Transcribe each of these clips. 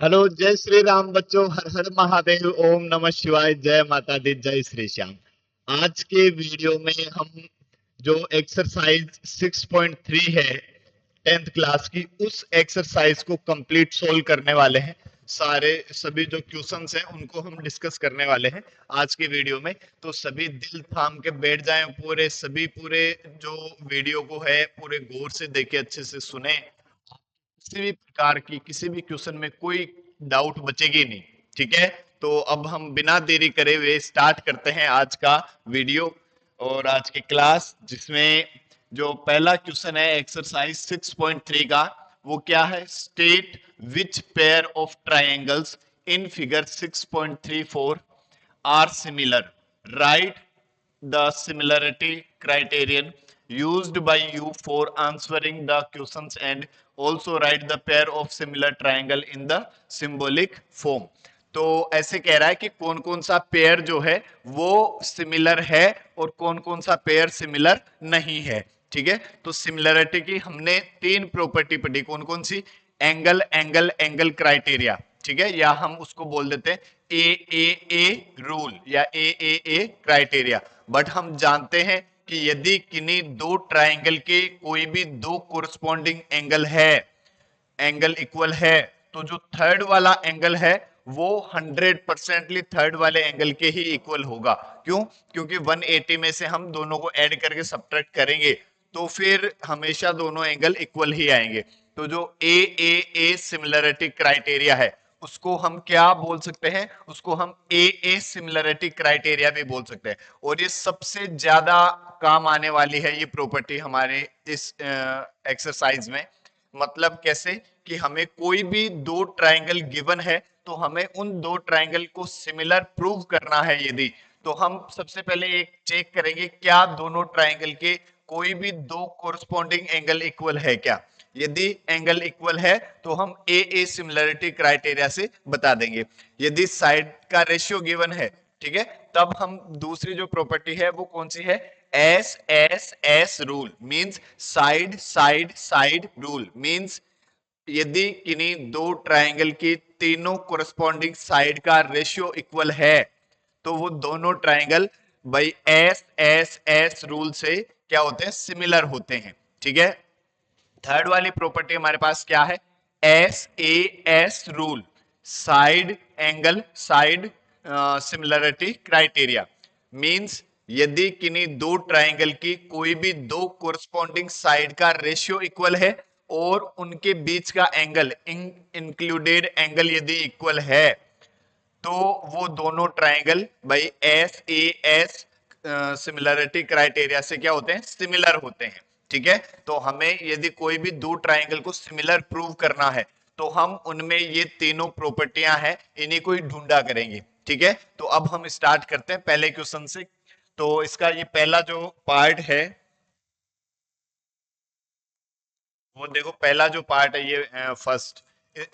Hello, जय श्री राम बच्चों। हर हर महादेव। ओम नमः शिवाय। जय माता दी। जय श्री श्याम। आज के वीडियो में हम जो एक्सरसाइज 6.3 है 10th क्लास की, उस एक्सरसाइज को कंप्लीट सोल्व करने वाले हैं। सारे सभी जो क्वेश्चंस हैं उनको हम डिस्कस करने वाले हैं आज के वीडियो में। तो सभी दिल थाम के बैठ जाएं, पूरे सभी पूरे जो वीडियो को है पूरे गौर से देखे, अच्छे से सुने। किसी भी प्रकार की किसी भी क्वेश्चन में कोई डाउट बचेगी नहीं। ठीक है, तो अब हम बिना देरी करे हुए स्टार्ट करते हैं आज का वीडियो और आज की क्लास, जिसमें जो पहला क्वेश्चन है एक्सरसाइज 6.3 का, वो क्या है? State which pair of triangles in figure 6.34 are similar, right the similarity criterion used by you for answering the questions and also write the pair of similar triangle in the symbolic form। तो ऐसे कह रहा है कि कौन कौन सा pair जो है वो सिमिलर है और कौन कौन सा पेयर सिमिलर नहीं है। ठीक है, तो सिमिलरिटी की हमने तीन प्रॉपर्टी पढ़ी। कौन कौन सी? Angle angle angle criteria. ठीक है, या हम उसको बोल देते हैं ए रूल या ए क्राइटेरिया। बट हम जानते हैं कि यदि किन्हीं दो ट्राइंगल के कोई भी दो कोरस्पॉन्डिंग एंगल है, एंगल इक्वल है, तो जो थर्ड वाला एंगल है वो 100% थर्ड वाले एंगल के ही इक्वल होगा। क्यों? क्योंकि 180 में से हम दोनों को ऐड करके सब्ट्रैक्ट करेंगे तो फिर हमेशा दोनों एंगल इक्वल ही आएंगे। तो जो ए सिमिलरिटी क्राइटेरिया है उसको हम क्या बोल सकते हैं? उसको हम ए सिमिलरिटी क्राइटेरिया भी बोल सकते हैं। और ये सबसे ज्यादा काम आने वाली है ये प्रॉपर्टी हमारे इस एक्सरसाइज में। मतलब कैसे? कि हमें कोई भी दो ट्राइंगल गिवन है तो हमें उन दो ट्राइंगल को सिमिलर प्रूव करना है। यदि तो हम सबसे पहले एक चेक करेंगे क्या दोनों ट्राइंगल के कोई भी दो कोरस्पॉन्डिंग एंगल इक्वल है क्या। यदि एंगल इक्वल है तो हम ए सिमिलरिटी क्राइटेरिया से बता देंगे। यदि साइड का रेशियो गिवन है, ठीक है, तब हम दूसरी जो प्रॉपर्टी है वो कौन सी है? S rule means side side side rule means यदि किन्हीं दो ट्राइंगल की तीनों कोरस्पॉन्डिंग साइड का रेशियो इक्वल है तो वो दोनों ट्राइंगल बाई एस रूल से क्या होते हैं? सिमिलर होते हैं। ठीक है, थर्ड वाली प्रॉपर्टी हमारे पास क्या है? S rule, side angle side similarity criteria means यदि किन्हीं दो ट्राइंगल की कोई भी दो कोरस्पॉन्डिंग साइड का रेशियो इक्वल है और उनके बीच का एंगल इंक्लूडेड एंगल यदि इक्वल है तो वो दोनों ट्राइंगल भाई एस सिमिलरिटी क्राइटेरिया से क्या होते हैं? सिमिलर होते हैं। ठीक है, तो हमें यदि कोई भी दो ट्राइंगल को सिमिलर प्रूव करना है तो हम उनमें ये तीनों प्रॉपर्टियां हैं, इन्हीं को ही ढूंढा करेंगे। ठीक है, तो अब हम स्टार्ट करते हैं पहले क्वेश्चन से। तो इसका ये पहला जो पार्ट है वो देखो, पहला जो पार्ट है ये फर्स्ट,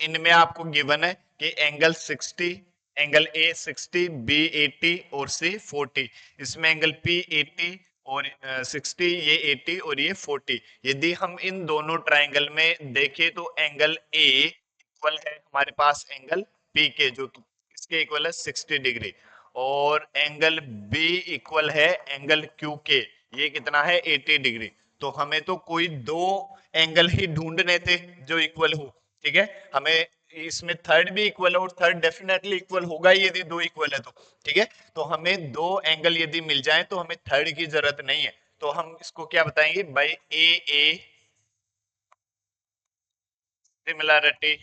इनमें आपको गिवन है कि एंगल 60, एंगल ए 60, बी 80 और सी 40। इसमें एंगल पी 80 और 60, ये 80 और ये 40। यदि हम इन दोनों ट्राइंगल में देखें तो एंगल ए इक्वल है हमारे पास एंगल पी के, जो इसके इक्वल है 60 डिग्री, और एंगल बी इक्वल है एंगल क्यू के, ये कितना है? 80 डिग्री। तो हमें तो कोई दो एंगल ही ढूंढने थे जो इक्वल हो। ठीक है, हमें इसमें थर्ड भी इक्वल है और थर्ड डेफिनेटली इक्वल होगा ही यदि दो इक्वल है तो। ठीक है, तो हमें दो एंगल यदि मिल जाए तो हमें थर्ड की जरूरत नहीं है। तो हम इसको क्या बताएंगे? By A similarity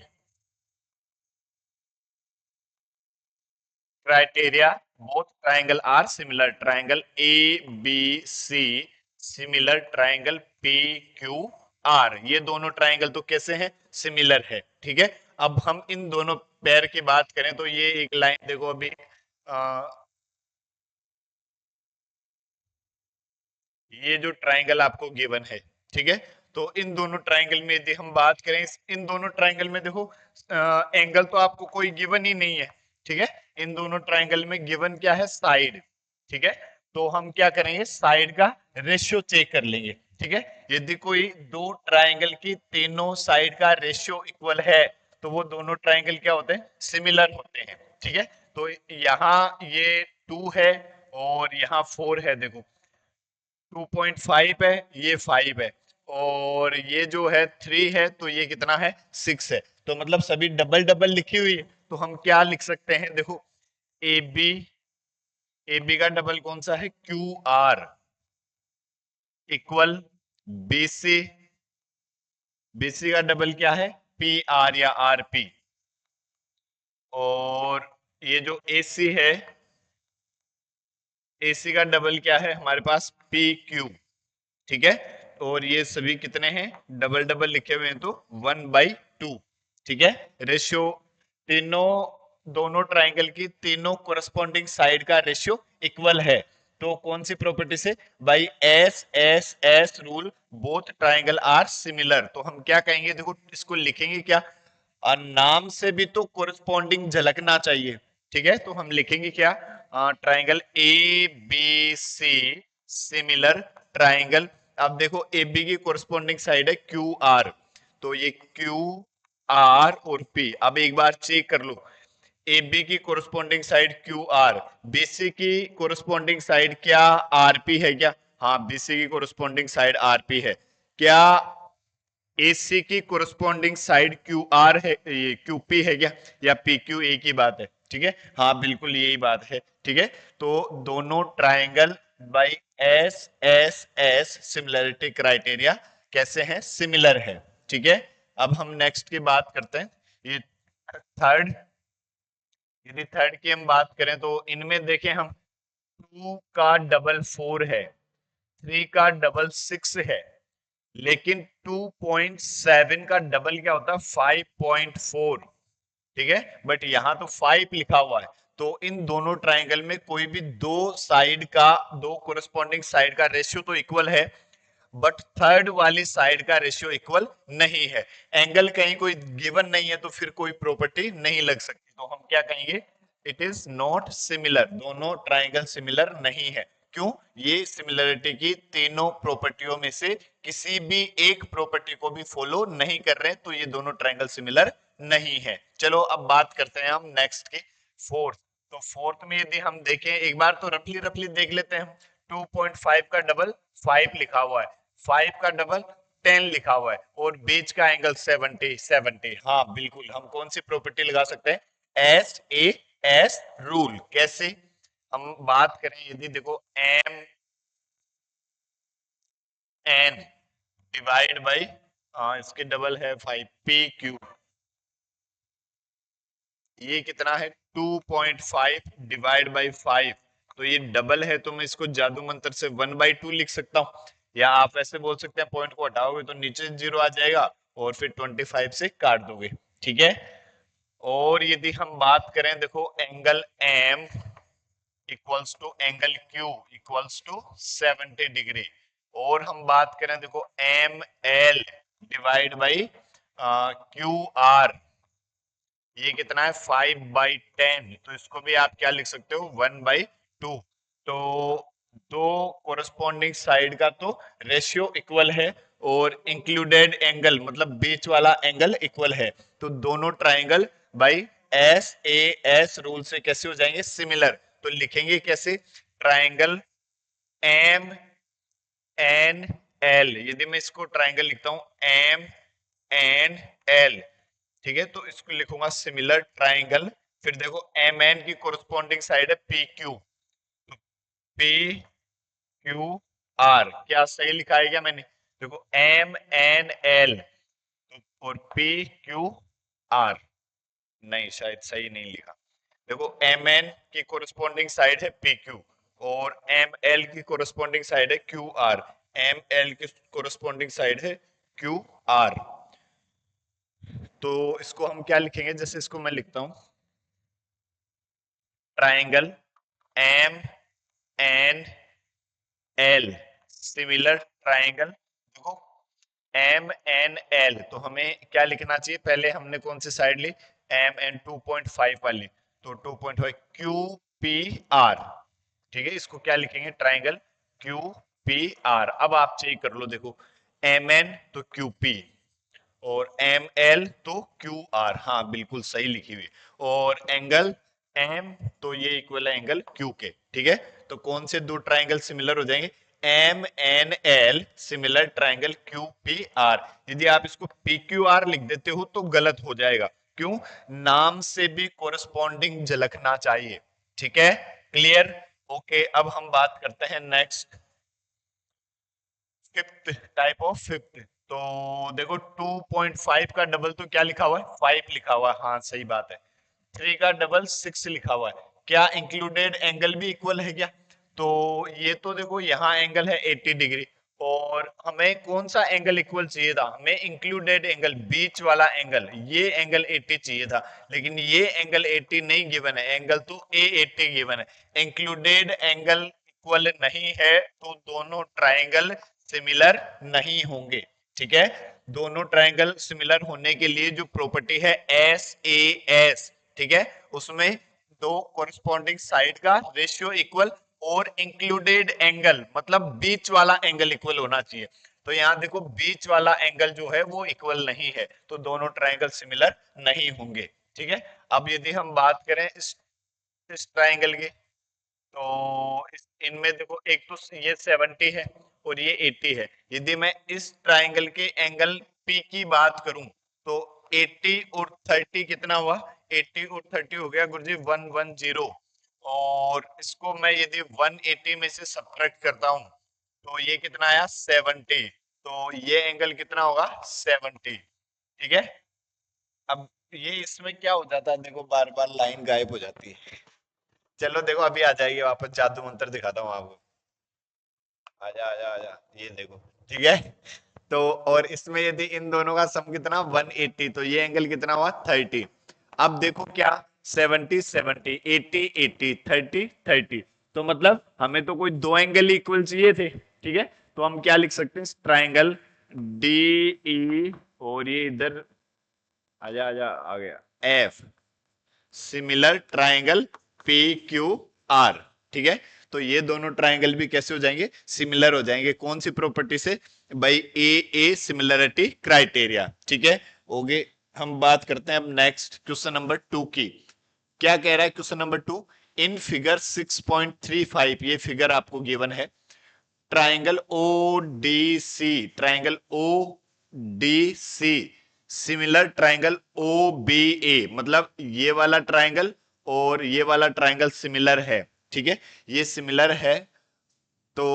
criteria both triangle are similar, triangle ABC similar, triangle PQR, ये दोनों ट्राइंगल तो कैसे हैं? सिमिलर है। ठीक है, अब हम इन दोनों पेयर की बात करें तो ये एक लाइन देखो अभी, आ, ये जो ट्राइंगल आपको गिवन है, ठीक है, तो इन दोनों ट्राइंगल में यदि हम बात करें, इन दोनों ट्राइंगल में देखो एंगल तो आपको कोई गिवन ही नहीं है। ठीक है, इन दोनों ट्राइंगल में गिवन क्या है? साइड। ठीक है, तो हम क्या करेंगे? साइड का रेशियो चेक कर लेंगे। ठीक है, यदि कोई दो ट्राइंगल की तीनों साइड का रेशियो इक्वल है तो वो दोनों ट्राइंगल क्या होते हैं, सिमिलर होते हैं। ठीक है, तो यहाँ ये 2 है और यहाँ 4 है, देखो 2.5 है, ये 5 है, और ये जो है 3 है, तो ये कितना है, 6 है। तो मतलब सभी डबल डबल लिखी हुई है, तो हम क्या लिख सकते हैं, देखो ए बी, ए बी का डबल कौन सा है, Q R equal B C, B C का डबल क्या है, पी आर या आर पी, और ये जो ए सी है, ए सी का डबल क्या है हमारे पास, पी क्यू। ठीक है, और ये सभी कितने हैं, डबल डबल लिखे हुए हैं, तो 1/2। ठीक है, रेशियो तीनों, दोनों ट्राइंगल की तीनों कोरस्पॉन्डिंग साइड का रेशियो इक्वल है। तो कौन सी प्रॉपर्टी से, by S S S rule both triangle are similar. तो हम क्या कहेंगे, देखो इसको लिखेंगे क्या, नाम से भी तो कोरस्पॉन्डिंग झलकना चाहिए। ठीक है, तो हम लिखेंगे क्या, triangle A B C similar triangle. अब देखो ए बी की कोरस्पॉन्डिंग साइड है क्यू आर, तो ये क्यू आर और पी। अब एक बार चेक कर लो, ए बी की corresponding side Q R, BC की कोरस्पॉन्डिंग साइड क्या आरपी है क्या, हाँ बीसी की कोरस्पॉन्डिंग साइड आरपी है क्या, एसी की कोरस्पॉन्डिंग साइड क्यू आर है, ये क्यू पी है क्या, या पी क्यू एक ही बात है। ठीक है, हाँ बिल्कुल यही बात है। ठीक है, तो दोनों triangle by S S S similarity criteria कैसे हैं, सिमिलर है। ठीक है, अब हम नेक्स्ट की बात करते हैं, ये थर्ड, यदि थर्ड की हम बात करें तो इनमें देखें हम, 2 का डबल 4 है, 3 का डबल 6 है, लेकिन 2.7 का डबल क्या होता है, 5.4। ठीक है, बट यहां तो 5 लिखा हुआ है, तो इन दोनों ट्राइंगल में कोई भी दो साइड का, दो कोरस्पॉन्डिंग साइड का रेशियो तो इक्वल है, बट थर्ड वाली साइड का रेशियो इक्वल नहीं है। एंगल कहीं कोई गिवन नहीं है, तो फिर कोई प्रॉपर्टी नहीं लग सकती, तो हम क्या कहेंगे, इट इज नॉट सिमिलर, दोनों ट्राइंगल सिमिलर नहीं है। क्यों, ये सिमिलरिटी की तीनों प्रॉपर्टियों में से किसी भी एक प्रॉपर्टी को भी फॉलो नहीं कर रहे, तो ये दोनों ट्राइंगल सिमिलर नहीं है। चलो अब बात करते हैं हम नेक्स्ट की, फोर्थ। तो फोर्थ में यदि हम देखें, एक बार तो रफली रफली देख लेते हैं, 2.5 का डबल 5 लिखा हुआ है, 5 का डबल 10 लिखा हुआ है, और बीच का एंगल 70। हाँ बिल्कुल, हम कौन सी प्रॉपर्टी लगा सकते हैं, एस ए एस रूल। कैसे, हम बात करें, यदि देखो एम एन डिवाइड बाई, इसके डबल है 5 पी क्यू, ये कितना है 2.5 डिवाइड बाई 5, तो ये डबल है, तो मैं इसको जादू मंत्र से 1/2 लिख सकता हूँ, या आप ऐसे बोल सकते हैं पॉइंट को हटाओगे तो नीचे 0 आ जाएगा, और फिर 25 से काट दोगे। ठीक है, और यदि हम बात करें, देखो angle M equals to angle Q equals to 70 degree, और हम बात करें, देखो M L divide by Q R, ये कितना है 5/10, तो इसको भी आप क्या लिख सकते हो, 1/2। तो दो कोरस्पॉन्डिंग साइड का तो रेशियो इक्वल है, और इंक्लूडेड एंगल मतलब बीच वाला एंगल इक्वल है, तो दोनों triangle by S A S rule से कैसे हो जाएंगे, सिमिलर। तो लिखेंगे कैसे, ट्राइंगल एम एन एल, यदि मैं इसको ट्राइंगल लिखता हूं एम एन एल, ठीक है, तो इसको लिखूंगा सिमिलर ट्राइंगल। फिर देखो एम एन की कोरस्पॉन्डिंग साइड है पी क्यू, तो पी क्यू आर, क्या सही लिखा है क्या मैंने, देखो एम एन एल और पी क्यू आर, नहीं शायद सही नहीं लिखा। देखो एम एन की कोरस्पॉन्डिंग साइड है पी क्यू, और एम एल की कोरस्पॉन्डिंग साइड है क्यू आर, एम एल की कोरस्पॉन्डिंग साइड है क्यू आर। तो इसको हम क्या लिखेंगे, जैसे इसको मैं लिखता हूं, triangle M N L similar triangle. देखो एम एन एल, तो हमें क्या लिखना चाहिए, पहले हमने कौन सी साइड ली, एम एन 2.5 वाली, तो 2.5 क्यू पी आर। ठीक है, इसको क्या लिखेंगे, ट्राइंगल क्यू पी आर। अब आप चेक कर लो, देखो एम एन तो क्यू पी, और एम एल तो क्यू आर, हाँ बिल्कुल सही लिखी हुई, और एंगल एम तो ये इक्वल है एंगल क्यू के, ठीक है। तो कौन से दो ट्राइंगल सिमिलर हो जाएंगे, M N L similar triangle Q P R. यदि आप इसको पी क्यू आर लिख देते हो तो गलत हो जाएगा, क्यों, नाम से भी कोरस्पॉन्डिंग झलकना चाहिए, ठीक है, क्लियर। ओके, अब हम बात करते हैं next, fifth type of fifth. तो देखो 2.5 का डबल तो क्या लिखा हुआ है, 5 लिखा हुआ है, हाँ सही बात है। 3 का डबल 6 लिखा हुआ है, क्या इंक्लूडेड एंगल भी इक्वल है क्या, तो ये तो देखो यहाँ एंगल है 80 डिग्री, और हमें कौन सा एंगल इक्वल चाहिए था, हमें इंक्लूडेड एंगल, बीच वाला एंगल, ये एंगल 80 चाहिए था, लेकिन ये एंगल 80 नहीं गिवन है, एंगल तो ए 80 गिवन है। इंक्लूडेड एंगल इक्वल नहीं है तो दोनों ट्राइंगल सिमिलर नहीं होंगे, ठीक है। दोनों ट्राइंगल सिमिलर होने के लिए जो प्रॉपर्टी है एस ए एस, ठीक है, उसमें दो कोरिस्पॉन्डिंग साइड का रेशियो इक्वल और इंक्लूडेड एंगल मतलब बीच वाला एंगल इक्वल होना चाहिए। तो यहाँ देखो बीच वाला एंगल जो है वो इक्वल नहीं है, तो दोनों ट्राइंगल सिमिलर नहीं होंगे, ठीक है। अब यदि हम बात करें इस ट्राइंगल की, तो इनमें देखो एक तो ये 70 है और ये 80 है। यदि मैं इस ट्राइंगल के एंगल P की बात करूं तो 80 और 30 कितना हुआ, 80 और 30 हो गया गुरुजी 110, और इसको मैं यदि 180 में से सब्ट्रैक्ट करता हूं तो ये कितना आया 70, तो ये एंगल कितना होगा 70, ठीक है। अब ये इसमें क्या हो जाता है, देखो बार बार लाइन गायब हो जाती है, चलो देखो अभी आ जाएगी वापस, जादू मंत्र दिखाता हूँ आपको, आजा आजा आजा, ये देखो, ठीक है। तो और इसमें यदि इन दोनों का सम कितना 180, तो ये एंगल कितना हुआ 30। अब देखो क्या 70 70 80 80 30 30, तो मतलब हमें तो कोई दो एंगल इक्वल चाहिए थे, ठीक है। तो हम क्या लिख सकते हैं, ट्राइंगल डी ई, और ये इधर आजा आजा आ गया F, similar triangle P Q are, ठीक है। तो ये दोनों ट्राइंगल भी कैसे हो जाएंगे, सिमिलर हो जाएंगे, कौन सी प्रॉपर्टी से, बाई ए सिमिलरिटी क्राइटेरिया, ठीक है। ओके, हम बात करते हैं अब नेक्स्ट क्वेश्चन नंबर 2 की। क्या कह रहा है क्वेश्चन नंबर 2, इन फिगर 6.35, ये फिगर आपको गिवन है, triangle O D C, triangle O D C similar triangle O B A, मतलब ये वाला ट्राइंगल और ये वाला ट्राइंगल सिमिलर है, ठीक है, ये सिमिलर है। तो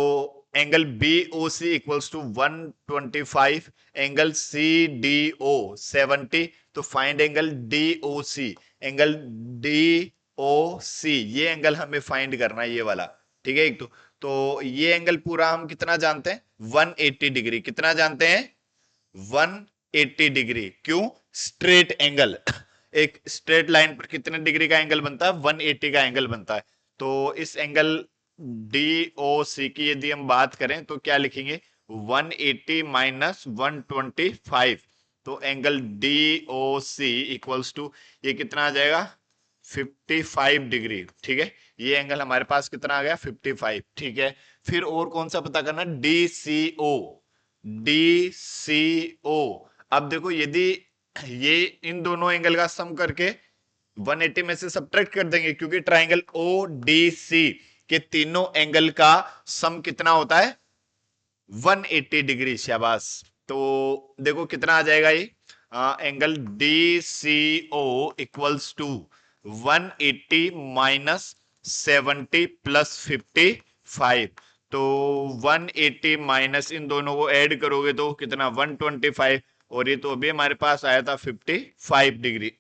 angle B O C equals to 125, angle C D O 70, तो find angle D O C, angle D O C, ये एंगल हमें फाइंड करना है, ये वाला, ठीक है। एक तो ये एंगल पूरा हम कितना जानते हैं 180 डिग्री, कितना जानते हैं 180 डिग्री, क्यों, स्ट्रेट एंगल एक स्ट्रेट लाइन पर कितने डिग्री का एंगल बनता है 180 का एंगल बनता है। तो इस एंगल डी ओ सी की यदि हम बात करें तो क्या लिखेंगे 180 माइनस 125, तो angle D O C equals to ये कितना आ जाएगा 55 डिग्री, ठीक है। ये एंगल हमारे पास कितना आ गया 55, ठीक है। फिर और कौन सा पता करना, डी सी ओ, डी सी ओ। अब देखो यदि ये इन दोनों एंगल का सम करके 180 में से सब्ट्रैक्ट कर देंगे, क्योंकि ट्राइंगल ओ डी सी के तीनों एंगल का सम कितना होता है 180 डिग्री, शाबाश। तो देखो कितना आ जाएगा ये, angle D C O equals to 180 minus 70 plus 55, तो 180 माइनस इन दोनों को ऐड करोगे तो कितना 125, और ये तो अभी हमारे पास आया था 55 डिग्री,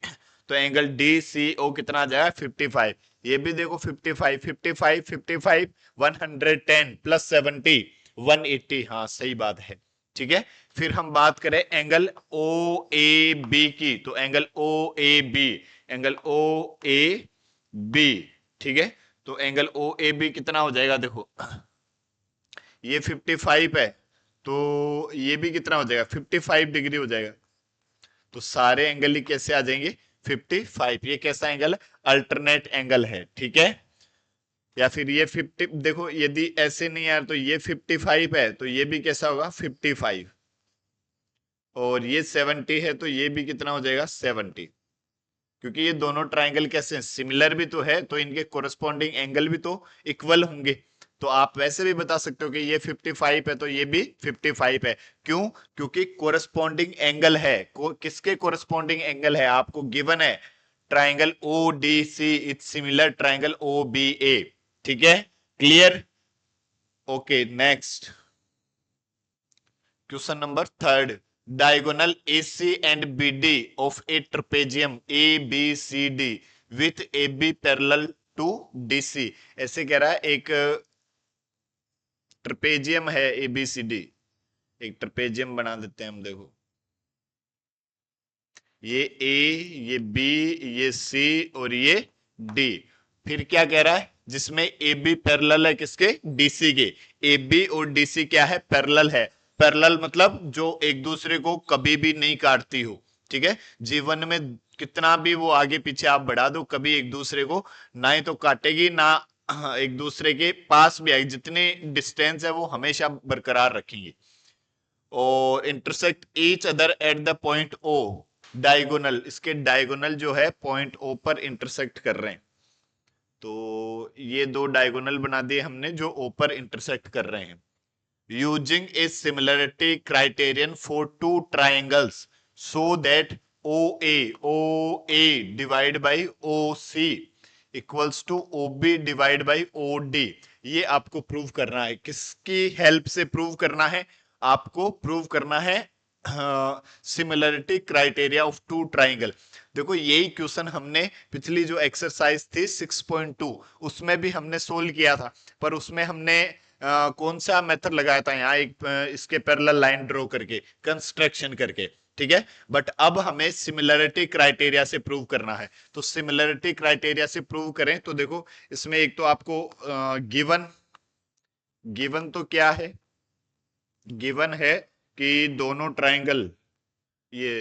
तो एंगल डी सी ओ कितना आ जाएगा 55। ये भी देखो 55 55 55 110 प्लस 70 180, हाँ सही बात है, ठीक है। फिर हम बात करें एंगल ओ ए बी की, तो angle O A B, angle O A B, ठीक है। तो एंगल ओ ए बी कितना हो जाएगा, देखो ये 55 है, तो ये भी कितना हो जाएगा 55 डिग्री हो जाएगा, तो सारे एंगल ही कैसे आ जाएंगे 55, ये कैसा एंगल है, अल्टरनेट एंगल है, ठीक है। या फिर ये 50, देखो यदि ऐसे नहीं यार तो ये 55 है, तो ये भी कैसा होगा 55, और ये 70 है तो ये भी कितना हो जाएगा 70, क्योंकि ये दोनों ट्राइंगल कैसे हैं, सिमिलर भी तो है, तो इनके कोरस्पॉन्डिंग एंगल भी तो इक्वल होंगे। तो आप वैसे भी बता सकते हो कि ये 55 है तो ये भी 55 है। क्यों? क्योंकि कोरस्पॉन्डिंग एंगल है। किसके कोरस्पॉन्डिंग एंगल है आपको गिवन है, triangle O D C it's similar triangle O B A. ठीक है, clear? Okay, next question number third. Diagonal AC and BD of a trapezium ABCD with AB parallel to DC। ऐसे कह रहा है एक ट्रपेजियम है ABCD, एक trapezium बना देते हैं हम। देखो ये A, ये B, ये C और ये D। फिर क्या कह रहा है, जिसमें AB पैरेलल है किसके, DC के। AB और DC क्या है, पैरेलल है। पैरेलल मतलब जो एक दूसरे को कभी भी नहीं काटती हो। ठीक है, जीवन में कितना भी वो आगे पीछे आप बढ़ा दो, कभी एक दूसरे को ना ही तो काटेगी ना एक दूसरे के पास भी आएगी, जितनी डिस्टेंस है वो हमेशा बरकरार रखेंगी। और intersect each other at the point O. Diagonal, इसके डायगोनल जो है पॉइंट ओ पर इंटरसेक्ट कर रहे हैं। तो ये दो डायगोनल बना दिए हमने जो ओ पर इंटरसेक्ट कर रहे हैं। Using a similarity criterion for two triangles so that O A divide by O C equals to O B divide by O D. ये आपको प्रूव करना है। किसकी हेल्प से प्रूव करना है? आपको प्रूव करना है similarity criteria of two triangle. देखो यही क्वेश्चन हमने पिछली जो एक्सरसाइज थी 6.2 उसमें भी हमने सोल्व किया था, पर उसमें हमने कौन सा मेथड लगाया था, यहाँ एक इसके पैरेलल लाइन ड्रॉ करके, कंस्ट्रक्शन करके। ठीक है, बट अब हमें सिमिलरिटी क्राइटेरिया से प्रूव करना है। तो सिमिलरिटी क्राइटेरिया से प्रूव करें तो देखो इसमें एक तो आपको गिवन गिवन तो क्या है, गिवन है कि दोनों ट्राइंगल ये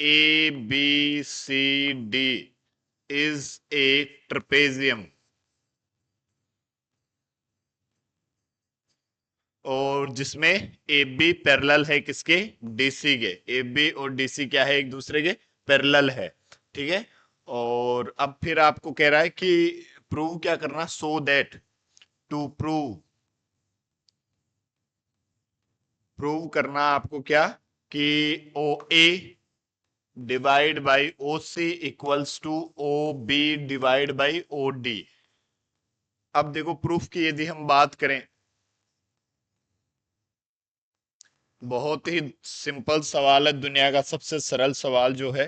A B C D is a trapezium, और जिसमें ए बी पैरेलल है किसके, डीसी के। ए बी और डीसी क्या है, एक दूसरे के पैरेलल है। ठीक है, और अब फिर आपको कह रहा है कि प्रूव क्या करना, so that, to prove, prove करना आपको क्या, कि O A divide by O C equals to O B divide by O D. अब देखो प्रूफ की यदि हम बात करें, बहुत ही सिंपल सवाल है, दुनिया का सबसे सरल सवाल जो है।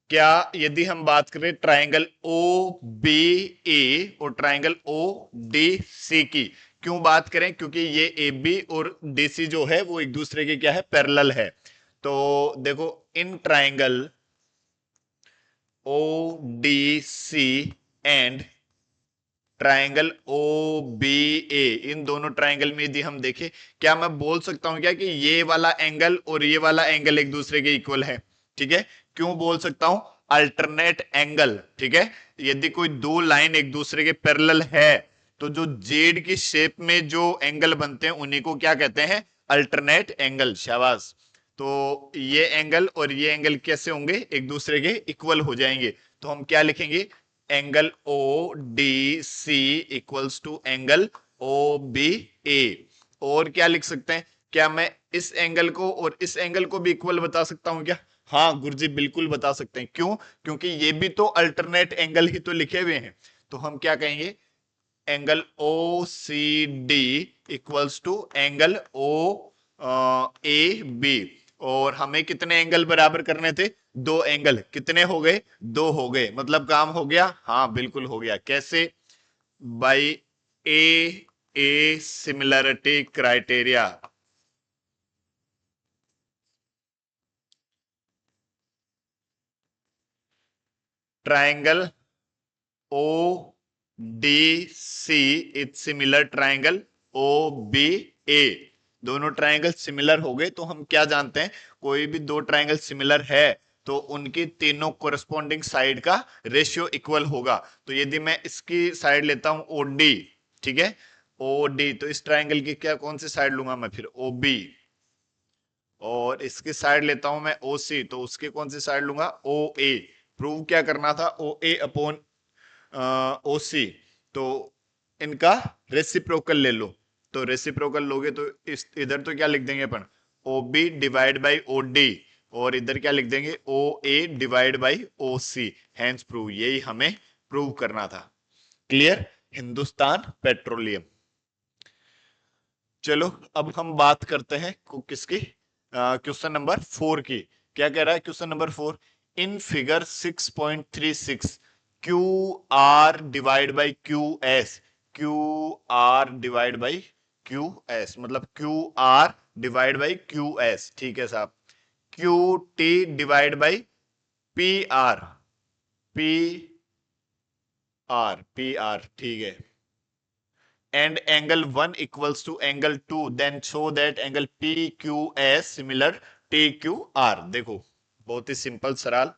क्या यदि हम बात करें ट्राइंगल ओ बी ए और ट्राइंगल ओ डी सी की, क्यों बात करें, क्योंकि ये ए बी और डी सी जो है वो एक दूसरे के क्या है, पैरेलल है। तो देखो in triangle O D C and triangle O B A, इन दोनों ट्राइंगल में यदि हम देखें, क्या मैं बोल सकता हूं क्या कि ये वाला एंगल और ये वाला एंगल एक दूसरे के इक्वल है? ठीक है, क्यों बोल सकता हूं, अल्टरनेट एंगल। ठीक है, यदि कोई दो लाइन एक दूसरे के पैरेलल है तो जो जेड की शेप में जो एंगल बनते हैं उन्हीं को क्या कहते हैं, अल्टरनेट एंगल। शाबाश। तो ये एंगल और ये एंगल कैसे होंगे, एक दूसरे के इक्वल हो जाएंगे। तो हम क्या लिखेंगे, angle O D C equals to angle O B A. और क्या लिख सकते हैं, क्या मैं इस एंगल को और इस एंगल को भी इक्वल बता सकता हूं क्या? हाँ गुरुजी बिल्कुल बता सकते हैं। क्यों? क्योंकि ये भी तो अल्टरनेट एंगल ही तो लिखे हुए हैं। तो हम क्या कहेंगे, angle O C D equals to angle O A B. और हमें कितने एंगल बराबर करने थे, दो एंगल। कितने हो गए, दो हो गए, मतलब काम हो गया। हाँ बिल्कुल हो गया। कैसे? By A similarity criteria. Triangle O D C is similar triangle O B A. दोनों ट्राइंगल सिमिलर हो गए तो हम क्या जानते हैं, कोई भी दो ट्राइंगल सिमिलर है तो उनकी तीनों कोरस्पॉन्डिंग साइड का रेशियो इक्वल होगा। तो यदि मैं इसकी साइड लेता हूं ओ डी, ठीक है, ओ डी, तो इस ट्राइंगल की क्या कौन सी साइड लूंगा मैं फिर, ओ बी। और इसकी साइड लेता हूं मैं ओ सी, तो उसकी कौन सी साइड लूंगा, ओ ए। प्रूव क्या करना था, ओ ए अपॉन ओ सी। तो इनका रेसिप्रोकल ले लो। तो रेसिप्रोकल लोगे तो इस इधर तो क्या लिख देंगे अपन, O B divide by O D, और इधर क्या लिख देंगे, O A divide by O C. Hence prove, यही हमें प्रूव करना था। क्लियर। हिंदुस्तान पेट्रोलियम। चलो अब हम बात करते हैं किसकी, क्वेश्चन नंबर 4 की। क्या कह रहा है question number 4, in figure 6.36 Q R divide by Q S, Q R divide by Q S, मतलब Q R divide by Q S, ठीक है साहब। Q T divide by P R, P P R, ठीक है। and angle 1 equals to angle 2, then show that angle PQS similar TQR। देखो बहुत ही simple सरल,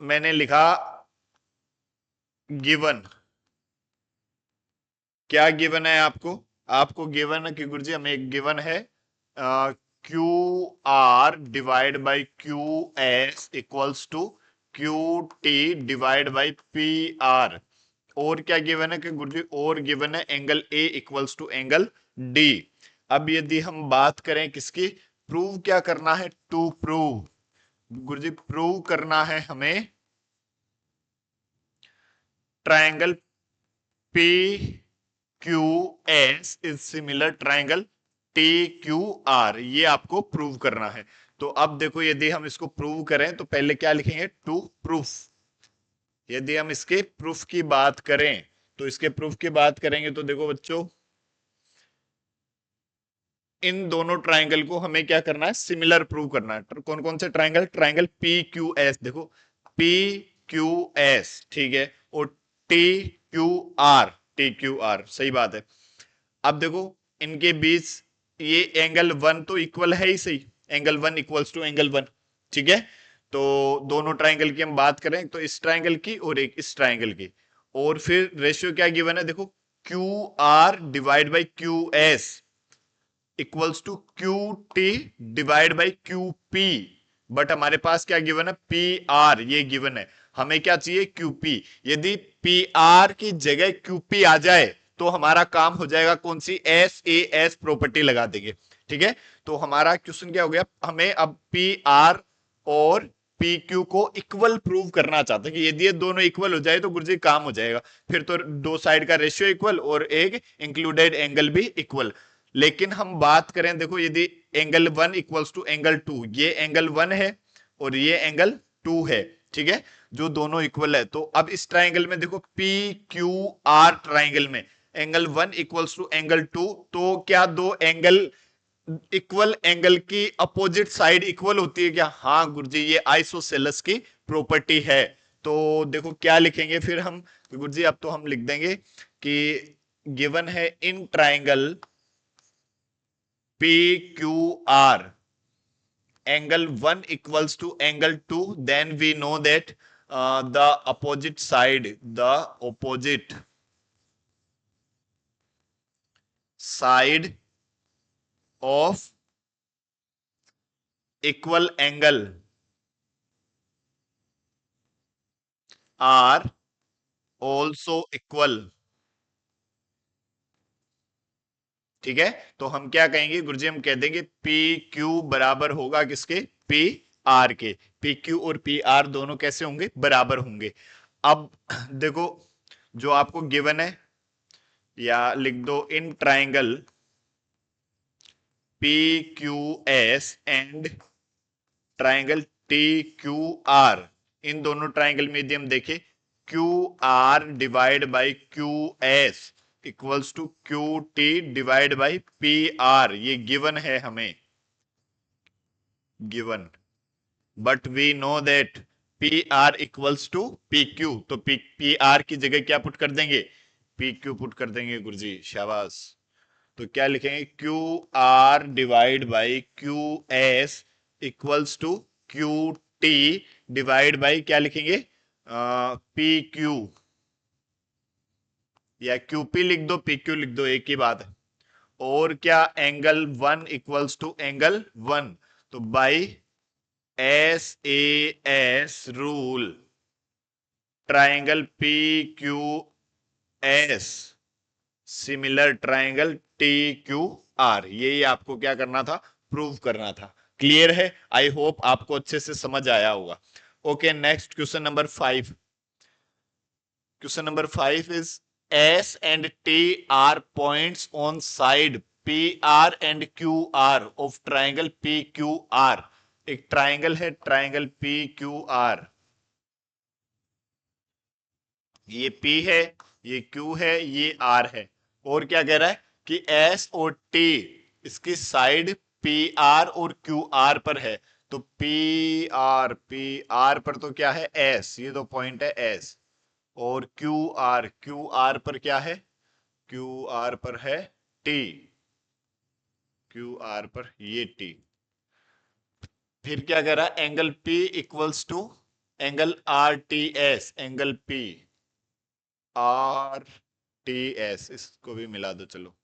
मैंने लिखा गिवन। क्या गिवन है आपको, आपको गिवन है कि गुरुजी हमें एक गिवन है Q R divide by Q S equals to Q T divide by P R. और क्या गिवन है कि गुरुजी, और गिवन है angle A equals to angle D. अब यदि हम बात करें किसकी, प्रूव क्या करना है, टू प्रूव, गुरुजी प्रूव करना है हमें triangle P Q S is similar triangle T Q R, ये आपको प्रूव करना है। तो अब देखो यदि हम इसको प्रूव करें तो पहले क्या लिखेंगे, टू प्रूफ। यदि हम इसके प्रूफ की बात करें, तो इसके प्रूफ की बात करेंगे तो देखो बच्चों, इन दोनों ट्राइंगल को हमें क्या करना है, सिमिलर प्रूव करना है। कौन कौन से triangle, triangle P Q S, देखो पी क्यू एस, ठीक है, और T Q are, T Q are, सही बात है। अब देखो इनके बीच ये एंगल 1 तो इक्वल है ही, सही, एंगल 1 इक्वल्स टू एंगल 1, ठीक है। तो दोनों ट्राइंगल की हम बात करें तो इस ट्राइंगल की और एक इस ट्राइंगल की, और फिर रेशियो क्या गिवन है, देखो Q R divide by Q S equals to Q T divide by Q P. But हमारे पास क्या गिवन है, पी आर, ये गिवन है। हमें क्या चाहिए, क्यूपी। यदि पी आर की जगह क्यूपी आ जाए तो हमारा काम हो जाएगा, कौन सी, एस ए एस प्रॉपर्टी लगा देंगे, ठीक है। तो हमारा क्वेश्चन क्या हो गया, हमें अब पी आर और पी क्यू को इक्वल प्रूव करना चाहते हैं कि यदि ये दोनों इक्वल हो जाए तो गुरुजी काम हो जाएगा। फिर तो दो साइड का रेशियो इक्वल और एक इंक्लूडेड एंगल भी इक्वल। लेकिन हम बात करें, देखो यदि एंगल 1 इक्वल्स टू एंगल 2, ये एंगल 1 है और ये एंगल 2 है, ठीक है, जो दोनों इक्वल है। तो अब इस ट्राइंगल में देखो पी क्यू आर ट्राइंगल में एंगल 1 इक्वल्स टू एंगल 2, तो क्या दो एंगल इक्वल एंगल की अपोजिट साइड इक्वल होती है क्या, हाँ गुरुजी ये आइसोसेलेस की प्रॉपर्टी है। तो देखो क्या लिखेंगे फिर हम, गुरुजी अब तो हम लिख देंगे कि गिवन है in triangle PQR angle 1 equals to angle 2, then we know that the opposite side of equal angle are also equal, ठीक है। तो हम क्या कहेंगे गुरुजी, हम कह देंगे पी क्यू बराबर होगा किसके, पी आर के। पी क्यू और पी आर दोनों कैसे होंगे, बराबर होंगे। अब देखो जो आपको गिवन है, या लिख दो in triangle P Q S and triangle T Q R, इन दोनों ट्राइंगल में यदि हम देखें Q R divide by Q S equals to Q T divide by P R, ये गिवन है हमें, given. But we know that P R equals to P Q, तो पी आर की जगह क्या पुट कर देंगे, पी क्यू पुट कर देंगे गुरुजी, शाबाश। तो क्या लिखेंगे, Q R divide by Q S equals to Q T divide by क्या लिखेंगे, पी क्यू, या क्यूपी लिख दो पी क्यू लिख दो, एक ही बात है। और क्या एंगल 1 इक्वल्स टू एंगल 1, तो by SAS rule triangle PQS similar triangle TQR, यही आपको क्या करना था, प्रूव करना था। क्लियर है? आई होप आपको अच्छे से समझ आया होगा। Okay, next question number 5। Question number 5 is S and T are points on side PR and QR of triangle PQR। एक ट्राइंगल है, ट्राइंगल PQR, ये P है, ये Q है, ये R है। और क्या कह रहा है कि S और T इसकी साइड PR और QR पर है। तो PR पर तो क्या है, S, ये तो पॉइंट है S। और क्यू आर पर क्या है, क्यू आर पर है टी, क्यू आर पर ये टी। फिर क्या कह रहा है, angle P equals to angle RTS, angle P RTS, इसको भी मिला दो चलो।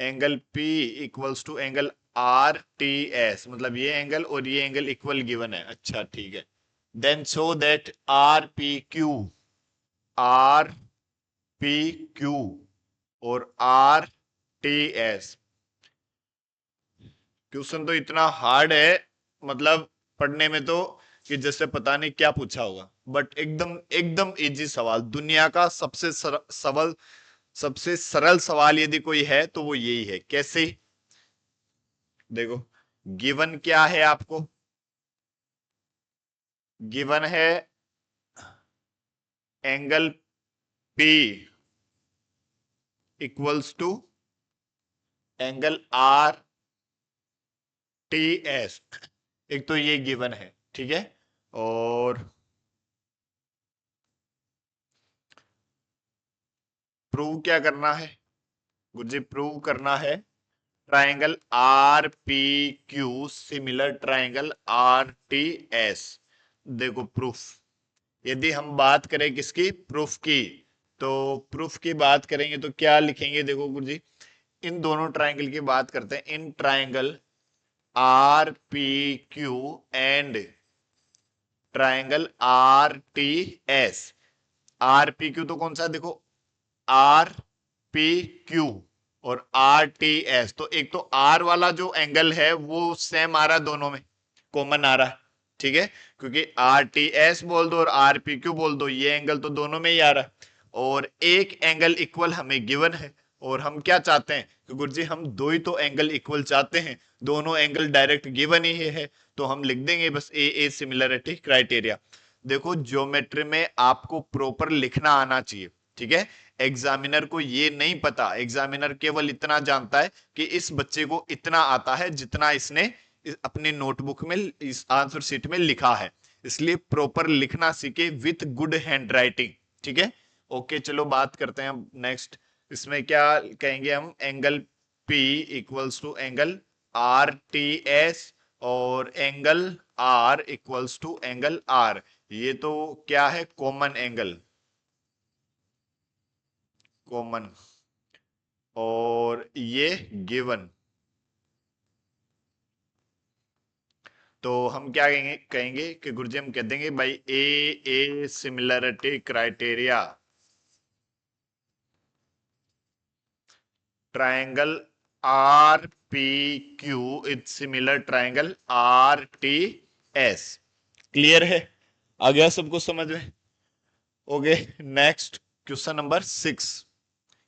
Angle P equals to angle RTS, मतलब ये एंगल और ये एंगल इक्वल गिवन है। अच्छा ठीक है। Then show that R P Q और RTS। क्वेश्चन तो इतना हार्ड है, मतलब पढ़ने में तो कि जैसे पता नहीं क्या पूछा होगा, बट एकदम एकदम इजी सवाल। दुनिया का सबसे सरल सवाल यदि कोई है तो वो यही है। कैसे? देखो, गिवन क्या है आपको, गिवन है angle P equals to angle RTS। एक तो ये गिवन है, ठीक है। और प्रूव क्या करना है गुरुजी, प्रूव करना है triangle RPQ similar triangle RTS। देखो प्रूफ, यदि हम बात करें किसकी, प्रूफ की, तो प्रूफ की बात करेंगे तो क्या लिखेंगे, देखो गुरुजी, इन दोनों ट्राइंगल की बात करते हैं। In triangle RPQ and triangle RTS। RPQ तो कौन सा, देखो RPQ और RTS, तो एक तो R वाला जो एंगल है वो सेम आ रहा है, दोनों में कॉमन आ रहा है, ठीक है। क्योंकि RTS बोल दो और RPQ बोल दो, ये एंगल तो दोनों में ही आ रहा है। और एक एंगल इक्वल हमें गिवन है, और हम क्या चाहते हैं कि गुरुजी हम दो ही तो एंगल इक्वल चाहते हैं, दोनों एंगल डायरेक्ट गिवन ही है, तो हम लिख देंगे बस ए सिमिलरिटी क्राइटेरिया। देखो, ज्योमेट्री में आपको प्रॉपर लिखना आना चाहिए, ठीक है। एग्जामिनर को ये नहीं पता, एग्जामिनर केवल इतना जानता है कि इस बच्चे को इतना आता है जितना इसने अपने नोटबुक में, इस आंसर शीट में लिखा है। इसलिए प्रॉपर लिखना सीखे विथ गुड हैंड राइटिंग, ठीक है। ओके, चलो बात करते हैं नेक्स्ट। इसमें क्या कहेंगे हम, angle P equals to angle RTS और angle R equals to angle R। ये तो क्या है, कॉमन एंगल, कॉमन, और ये गिवन। तो हम क्या कहेंगे कि गुरुजी हम कह देंगे भाई ए similarity criteria triangle RPQ is similar triangle RTS। Clear है? आ गया सबको समझ में? Okay, next question number 6।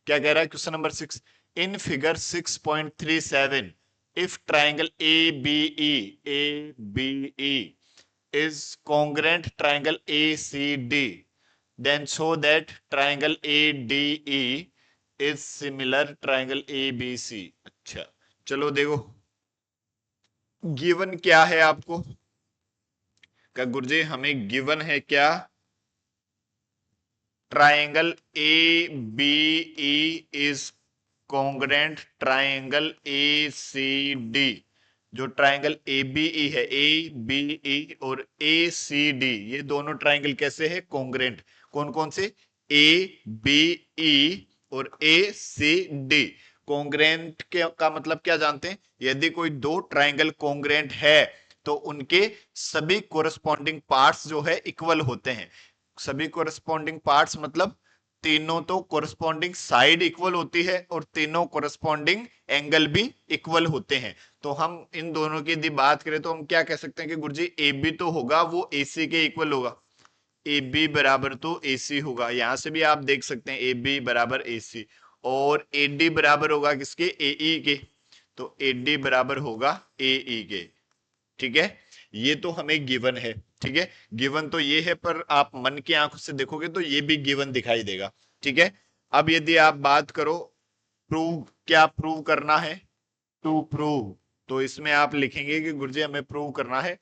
क्या कह रहा है question number 6? In figure 6.37 if triangle ABE is congruent triangle ACD, then show that triangle ADE is similar triangle ABC। अच्छा, चलो देखो, गिवन क्या है आपको, क्या गुरुजी हमें गिवन है क्या, triangle ABE is congruent triangle ACD। जो ट्राइंगल ABE है, ABE और ACD, ये दोनों ट्राइंगल कैसे है, कॉन्ग्रेंट। कौन कौन से, ABE और ACD। कॉन्ग्रेंट के का मतलब क्या जानते हैं? यदि कोई दो ट्राइंगल कॉन्ग्रेंट है तो उनके सभी कोरस्पॉन्डिंग पार्ट्स जो है इक्वल होते हैं। सभी कोरस्पॉन्डिंग पार्ट्स मतलब तीनों तो कोरस्पॉन्डिंग साइड इक्वल होती है और तीनों कोरस्पॉन्डिंग एंगल भी इक्वल होते हैं। तो हम इन दोनों की यदि बात करें तो हम क्या कह सकते हैं कि गुरुजी ए बी तो होगा वो ए सी के इक्वल होगा। ए बी बराबर तो ए सी होगा, यहां से भी आप देख सकते हैं ए बी बराबर ए सी। और ए डी बराबर होगा किसके? ए ई के। तो ए डी बराबर होगा ए ई के। ठीक है, ये तो हमें गिवन है। ठीक है, गिवन तो ये है, पर आप मन की आंखों से देखोगे तो ये भी गिवन दिखाई देगा। ठीक है, अब यदि आप बात करो प्रूव, क्या प्रूव करना है? टू प्रूव, तो इसमें आप लिखेंगे कि गुरुजी हमें प्रूव करना है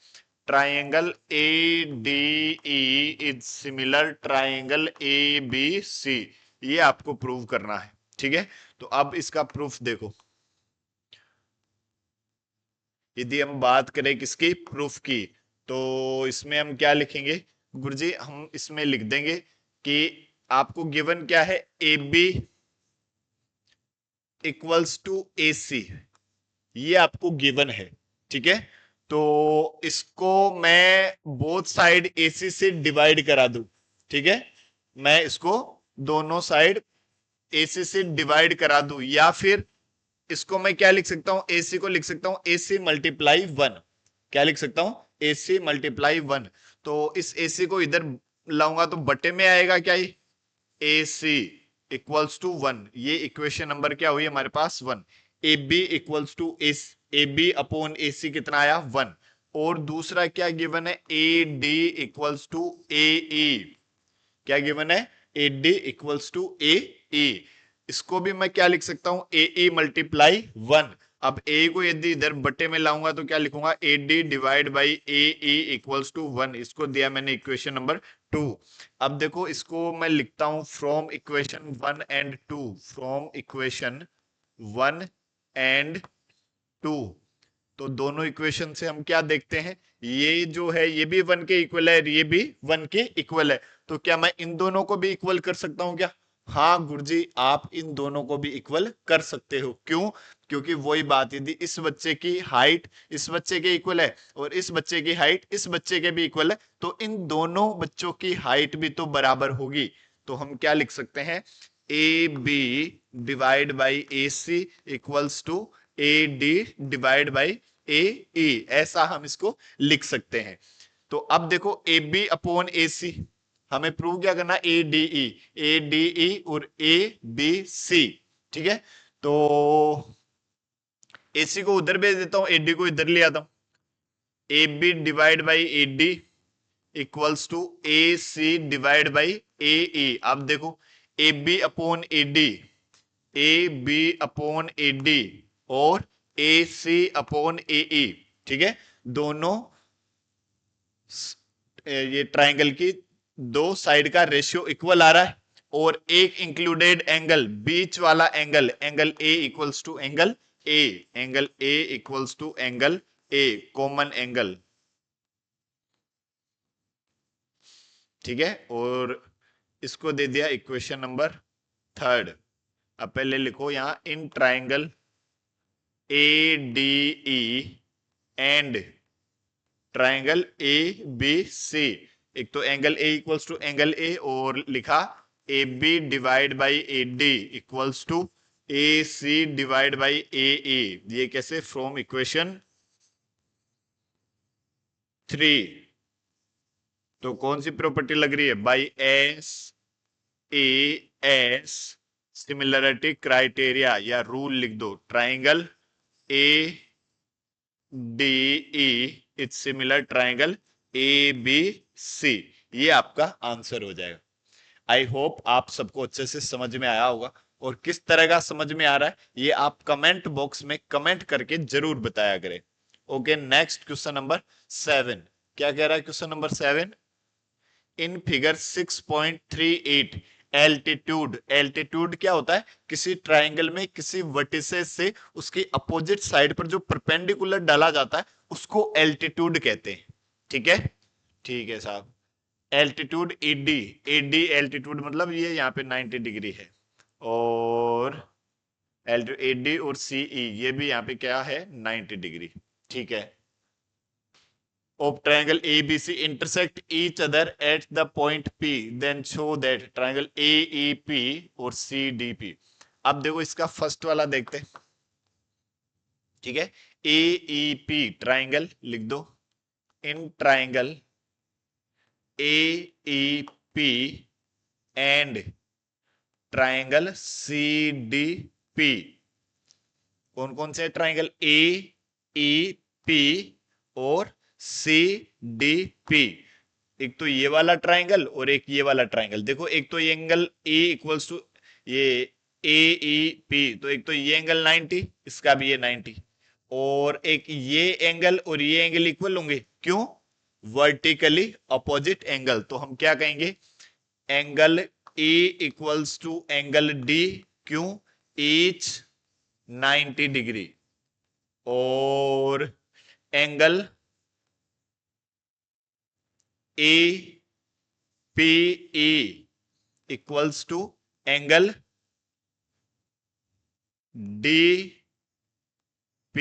triangle A D E is similar triangle A B C, ये आपको प्रूव करना है। ठीक है, तो अब इसका प्रूफ देखो। यदि हम बात करें किसकी? प्रूफ की, तो इसमें हम क्या लिखेंगे गुरुजी? हम इसमें लिख देंगे कि आपको गिवन क्या है? A B equals to A C, ये आपको गिवन है। ठीक है, तो इसको मैं बोथ साइड एसी से डिवाइड करा दूं। ठीक है, मैं इसको दोनों साइड एसी से डिवाइड करा दूं, या फिर इसको मैं क्या लिख सकता हूं? एसी को लिख सकता हूं एसी मल्टीप्लाई वन। क्या लिख सकता हूं? AC multiply one. तो इस एसी को इधर लाऊंगा तो बटे में आएगा क्या? ये A C equals to one, ये इक्वेशन नंबर क्या हुई हमारे पास? One. A B equals to A B upon A C कितना आया? वन। और दूसरा क्या गिवन है? A D equals to A E. क्या गिवन है? A D equals to A E. इसको भी मैं क्या लिख सकता हूं? A E multiply one. अब ए को यदि इधर बटे में लाऊंगा तो क्या लिखूंगा? A D divide by A E equals to one. इसको दिया मैंने इक्वेशन नंबर टू। अब देखो इसको मैं लिखता हूं from equation one and two, from equation one and two. तो दोनों इक्वेशन से हम क्या देखते हैं? ये जो है ये भी वन के इक्वल है, ये भी वन के इक्वल है। तो क्या मैं इन दोनों को भी इक्वल कर सकता हूं क्या? हाँ गुरुजी, आप इन दोनों को भी इक्वल कर सकते हो। क्यों? क्योंकि वही बात, यदि इस बच्चे की हाइट इस बच्चे के इक्वल है और इस बच्चे की हाइट इस बच्चे के भी इक्वल है, तो इन दोनों बच्चों की हाइट भी तो बराबर होगी। तो हम क्या लिख सकते हैं? A B divide by A C equals to A D divide by A E, ऐसा हम इसको लिख सकते हैं। तो अब देखो ए बी अपॉन ए सी, हमें प्रूव क्या करना? ए डी ई, ए डी ई और ए बी सी। ठीक है, तो ए सी को उधर भेज देता हूं, ए डी को इधर ले आता हूं। A B divide by A D equals to A C divide by A E. अब देखो A B upon A D, A B upon A D और ए सी अपॉन ए ई। ठीक है, दोनों ये ट्राइंगल की दो साइड का रेशियो इक्वल आ रहा है, और एक इंक्लूडेड एंगल, बीच वाला angle, angle A equals to angle A, angle A equals to angle A, common angle. ठीक है, और इसको दे दिया इक्वेशन नंबर थर्ड। अब पहले लिखो यहां in triangle A D E and triangle A B C, एक तो angle A equals to angle A, और लिखा A B divide by A D equals to A C divide by A E. ये कैसे? From equation three. तो कौन सी property लग रही है? By S A S similarity criteria, या रूल लिख दो, triangle A D E is similar triangle A B C. ये आपका आंसर हो जाएगा। आई होप आप सबको अच्छे से समझ में आया होगा, और किस तरह का समझ में आ रहा है ये आप कमेंट बॉक्स में कमेंट करके जरूर बताया करें। Okay, next question number 7। क्या कह रहा है question number 7? In figure 6.38 altitude, altitude क्या होता है? किसी ट्राइंगल में किसी वर्टिसेस से उसकी अपोजिट साइड पर जो परपेंडिकुलर डाला जाता है उसको एल्टीट्यूड कहते हैं। ठीक है, ठीक है साहब। एल्टीट्यूड एडी, एडी एल्टीट्यूड मतलब ये यहाँ पे 90 डिग्री है, और AD और CE ये भी यहाँ पे क्या है 90 डिग्री, ठीक है। Of triangle ABC intersect each other at the point P, then show that triangle AEP और CDP। अब देखो इसका फर्स्ट वाला देखते हैं, ठीक है। AEP ट्राइंगल लिख दो, in triangle AEP and triangle CDP, कौन कौन से ट्राइंगल AEP और CDP। एक तो ये वाला ट्राइंगल और एक ये वाला ट्राइंगल। देखो एक तो ये एंगल A इक्वल्स टू ये AEP, तो एक तो ये एंगल 90, इसका भी ये 90, और एक ये एंगल और ये एंगल इक्वल होंगे, क्यों? Vertically opposite angle. तो हम क्या कहेंगे, angle E equals to angle D, क्यों? ईच 90 डिग्री, और angle APE equals to angle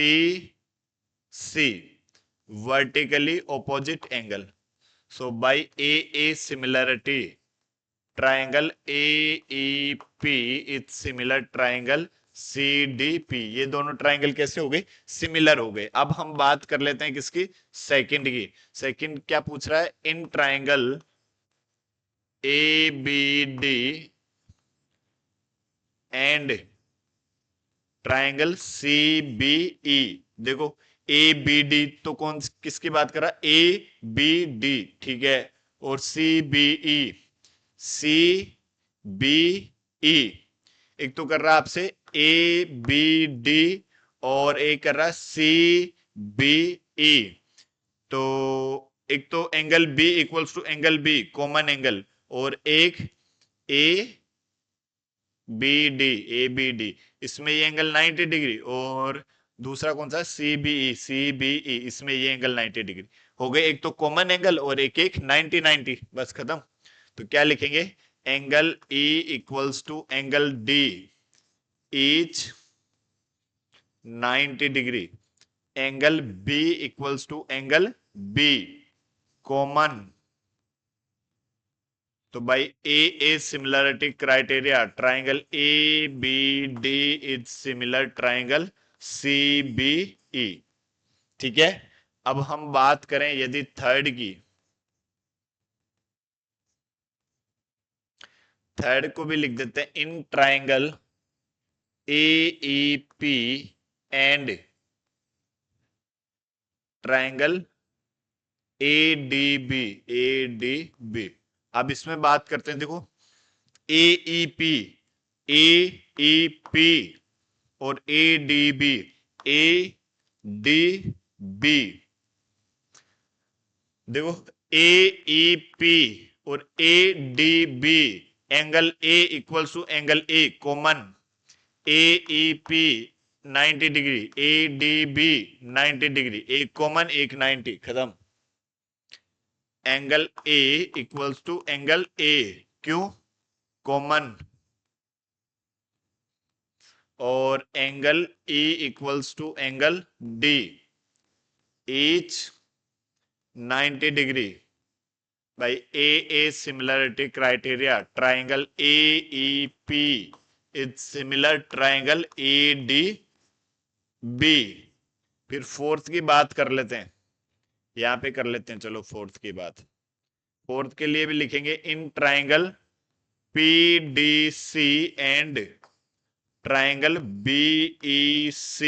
DPC, vertically opposite angle. So by AA similarity, triangle AEP is similar triangle CDP। ये दोनों ट्राइंगल कैसे हो गए, सिमिलर हो गए। अब हम बात कर लेते हैं किसकी, सेकंड की। सेकंड क्या पूछ रहा है, in triangle ABD and triangle CBE। देखो ABD तो कौन किसकी बात कर रहा है, ABD, ठीक है, और CBE एक तो कर रहा है आपसे ABD और एक कर रहा है CBE। तो एक तो angle B equals to angle B common angle, और एक ABD इसमें ये एंगल 90 डिग्री, और दूसरा कौन सा, CBE इसमें ये एंगल 90 डिग्री हो गए। एक तो कॉमन एंगल और एक 90 90, बस खत्म। तो क्या लिखेंगे, angle E equals to angle D each 90 degree, angle B equals to angle B common. तो by A similarity criteria, triangle ABD is similar triangle CBE, ठीक है। अब हम बात करें यदि थर्ड की, थर्ड को भी लिख देते हैं, in triangle AEP and triangle ADB। अब इसमें बात करते हैं, देखो AEP और ADB। देखो AEP और ADB, angle A equals to angle A common, AEP 90 degree, ADB 90 degree, एक कॉमन एक 90, खत्म। Angle A equals to angle A, क्यों? कॉमन, और angle E equals to angle D each 90 degree by AA similarity criteria, triangle AEP is similar triangle ADB। फिर fourth की बात कर लेते हैं, यहां पे कर लेते हैं, चलो फोर्थ की बात। फोर्थ के लिए भी लिखेंगे, in triangle PDC and triangle BEC।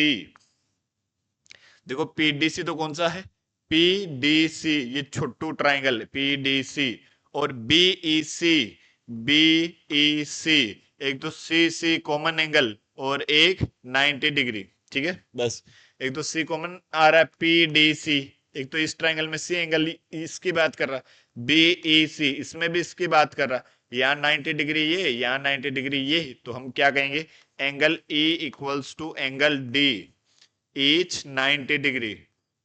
देखो PDC तो कौन सा है, PDC ये छोटू ट्राइंगल PDC, और BEC एक तो CC कॉमन एंगल और एक 90 डिग्री, ठीक है। बस एक तो C कॉमन आ रहा है PDC, एक तो इस ट्राइंगल में C एंगल इसकी बात कर रहा, BEC इसमें भी इसकी बात कर रहा, यहाँ 90 डिग्री ये, यहाँ 90 डिग्री ये। तो हम क्या कहेंगे, angle E equals to angle D each 90 degree,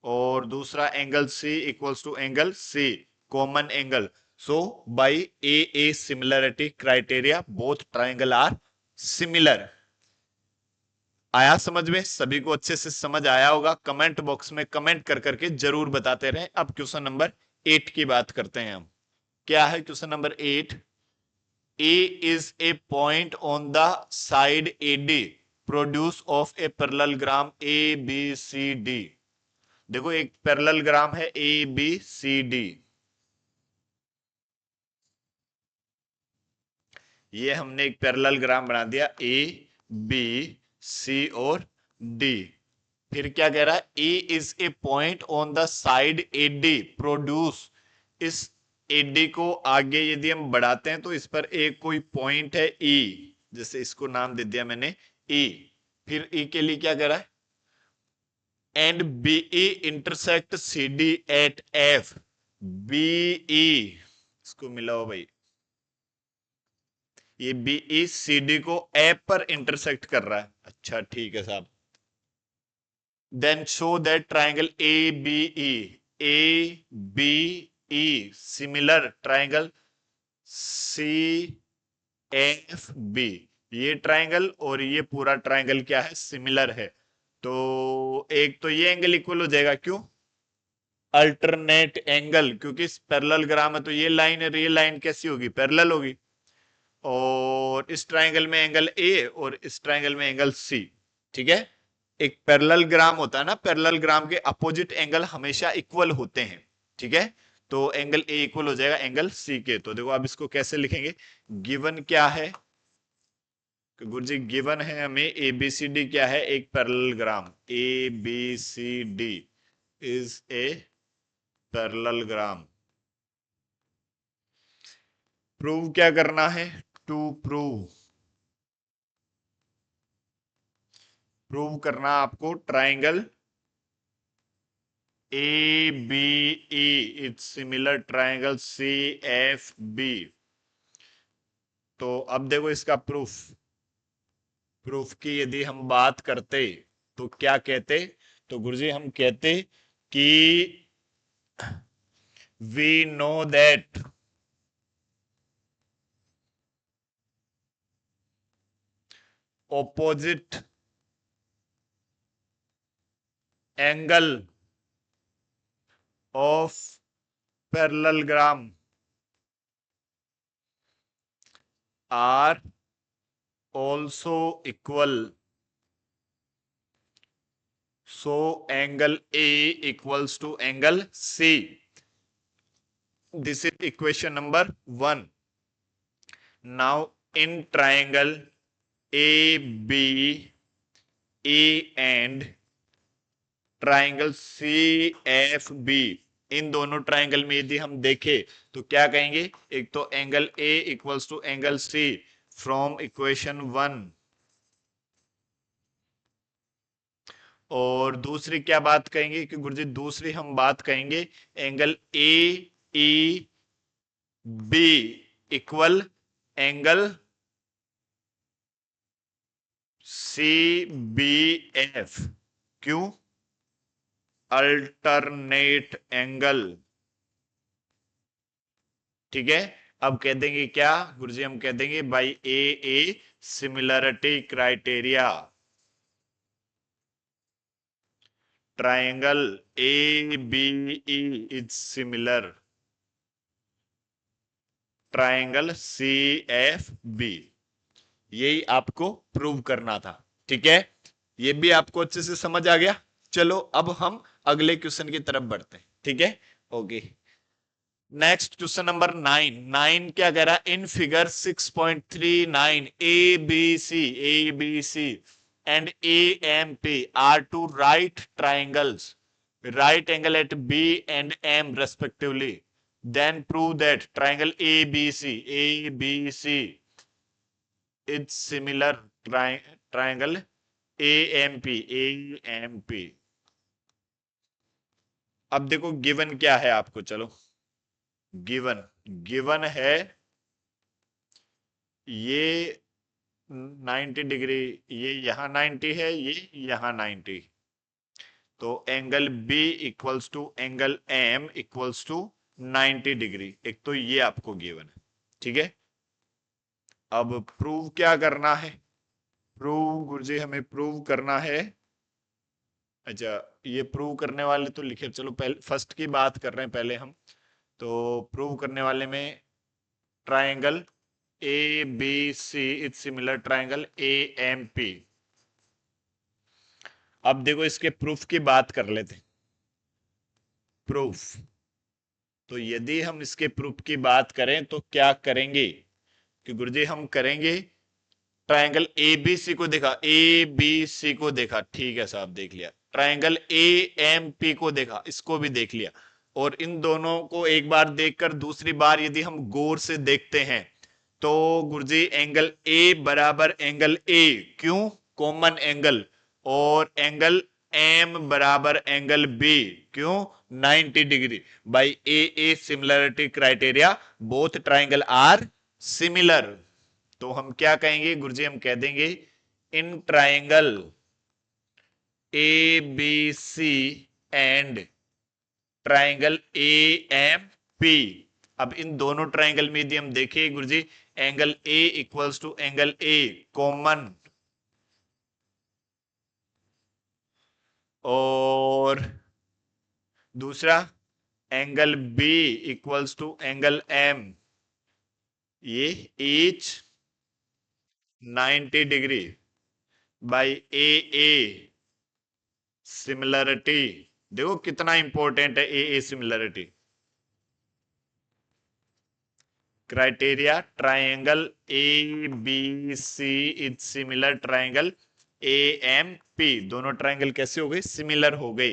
और दूसरा angle C equals to angle C common angle. So by AA similarity criteria both triangle are similar. आया समझ में? सभी को अच्छे से समझ आया होगा? कमेंट बॉक्स में कमेंट कर करके जरूर बताते रहें। अब क्वेश्चन नंबर 8 की बात करते हैं हम। क्या है question number 8? A is a point on the side AD produce of a parallelogram ABCD। देखो एक पैरेललोग्राम है ABCD, ये हमने एक पैरेललोग्राम बना दिया ABC और D। फिर क्या कह रहा है? A is a point on the side AD produce, इस AD को आगे यदि हम बढ़ाते हैं तो इस पर एक कोई पॉइंट है E, जैसे इसको नाम दे दिया मैंने E। फिर E के लिए क्या कह रहा है? And BE intersect CD at F। BE इसको मिला हो भाई, ये BE CD को F पर इंटरसेक्ट कर रहा है। अच्छा ठीक है साहब। Then show that triangle ABE similar triangle CFB। ये ट्राइंगल और ये पूरा ट्राइंगल क्या है? सिमिलर है। तो एक तो ये एंगल इक्वल हो जाएगा, क्यों? अल्टरनेट एंगल, क्योंकि पैरेललोग्राम है तो ये लाइन है, ये लाइन कैसी होगी? पैरेलल होगी। और इस ट्राइंगल में एंगल ए और इस ट्राइंगल में एंगल सी। ठीक है, एक पैरेललोग्राम होता है ना, पैरेललोग्राम के अपोजिट एंगल हमेशा इक्वल होते हैं। ठीक है, तो एंगल ए इक्वल हो जाएगा एंगल सी के। तो देखो अब इसको कैसे लिखेंगे? गिवन क्या है गुरुजी? गिवन है हमें एबीसीडी क्या है? एक parallelogram ABCD is a parallelogram. Prove क्या करना है? टू प्रूव करना आपको triangle ABE it's similar triangle CFB। तो अब देखो इसका प्रूफ की यदि हम बात करते तो क्या कहते? तो गुरुजी हम कहते कि we know that opposite angle of parallelogram are also equal, so angle A equals to angle C। this is equation number 1। now in triangle ABE and triangle CFB, इन दोनों ट्राइंगल में यदि हम देखें तो क्या कहेंगे? एक तो angle A equals to angle C from equation 1, और दूसरी क्या बात कहेंगे कि गुरुजी? दूसरी हम बात कहेंगे angle AEB equal angle CBF। क्यों? Alternate angle. ठीक है, अब कह देंगे क्या गुरुजी? हम कह देंगे by A similarity criteria, triangle ABE is similar triangle CFB। यही आपको प्रूव करना था। ठीक है, ये भी आपको अच्छे से समझ आ गया। चलो अब हम अगले क्वेश्चन की तरफ बढ़ते हैं। ठीक है, ओके। नेक्स्ट क्वेश्चन नंबर 9 क्या कह रहा है? In figure 6.39 ABC and AMP are two right triangles, right angle at B and M respectively, then prove that triangle ABC is similar triangle AMP। अब देखो गिवन क्या है आपको, चलो गिवन है ये 90 डिग्री, ये यहां 90 है, ये यहां 90। तो angle B equals to angle M equals to 90 degree. एक तो ये आपको गिवन है। ठीक है, अब प्रूव क्या करना है? प्रूव गुरुजी हमें प्रूव करना है। अच्छा, ये प्रूव करने वाले तो लिखे, चलो पहले फर्स्ट की बात कर रहे हैं पहले हम। तो प्रूव करने वाले में triangle A B C is similar triangle A M P. अब देखो इसके प्रूफ की बात कर लेते हैं। प्रूफ, तो यदि हम इसके प्रूफ की बात करें तो क्या करेंगे कि गुरुजी हम करेंगे ट्राइंगल ए बी सी को देखा, ए बी सी को देखा, ठीक है साहब देख लिया। ट्राइंगल ए एम पी को देखा, इसको भी देख लिया। और इन दोनों को एक बार देखकर दूसरी बार यदि हम गौर से देखते हैं तो गुरुजी एंगल ए बराबर एंगल ए, क्यों, कॉमन एंगल। और एंगल एम बराबर एंगल बी, क्यों, 90 degree. By A similarity criteria both triangle are similar. तो हम क्या कहेंगे गुरुजी, हम कह देंगे in triangle A B C and triangle A M P. अब इन दोनों ट्राइंगल में यदि हम देखें गुरुजी, angle A equals to angle A common, और दूसरा angle B equals to angle M, ये each 90 degree by A similarity. देखो कितना इंपॉर्टेंट है A similarity criteria. Triangle A B C is similar triangle A M P. दोनों triangle कैसे हो गए, सिमिलर हो गए।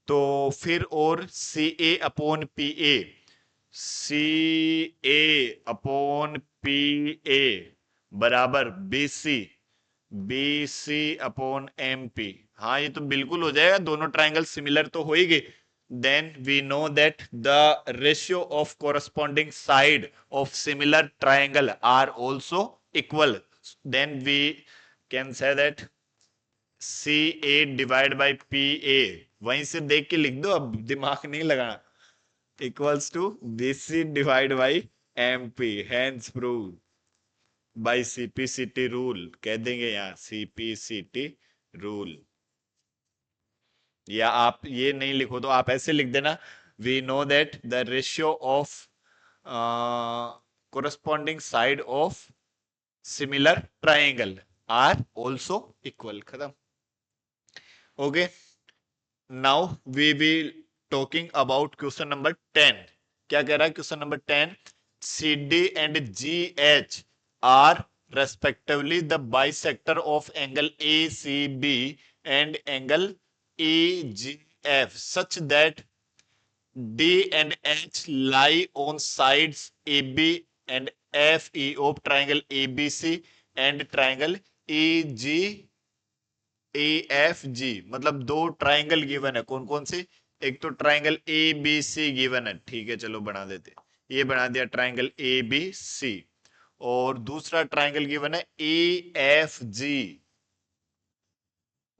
तो फिर और C A upon P A, C A upon P A बराबर B C, B C upon M P. हाँ ये तो बिल्कुल हो जाएगा, दोनों ट्राइंगल सिमिलर तो हो ही गए। then we know that the ratio of corresponding side of similar triangle are also equal. Then we can say that CA divided by PA, वहीं से देख के लिख दो, अब दिमाग नहीं लगाना, equals to BC divided by MP, hence proved by CPCT rule। कह देंगे यहाँ CPCT rule। या आप ये नहीं लिखो तो आप ऐसे लिख देना, we know that the ratio of corresponding side of similar triangle are also equal. खत्म। Okay, now we will talking about question number 10। क्या कह रहा है question number 10, C D and G H are respectively the bisector of angle ACB and angle EGF such that D and H lie on sides AB and FE of triangle ABC and triangle EGAFG। मतलब दो triangle given है, कौन कौन से, एक तो triangle ABC given है, ठीक है चलो बना देते, ये बना दिया ट्राइंगल ABC। और दूसरा ट्राइंगल गिवन है EFG,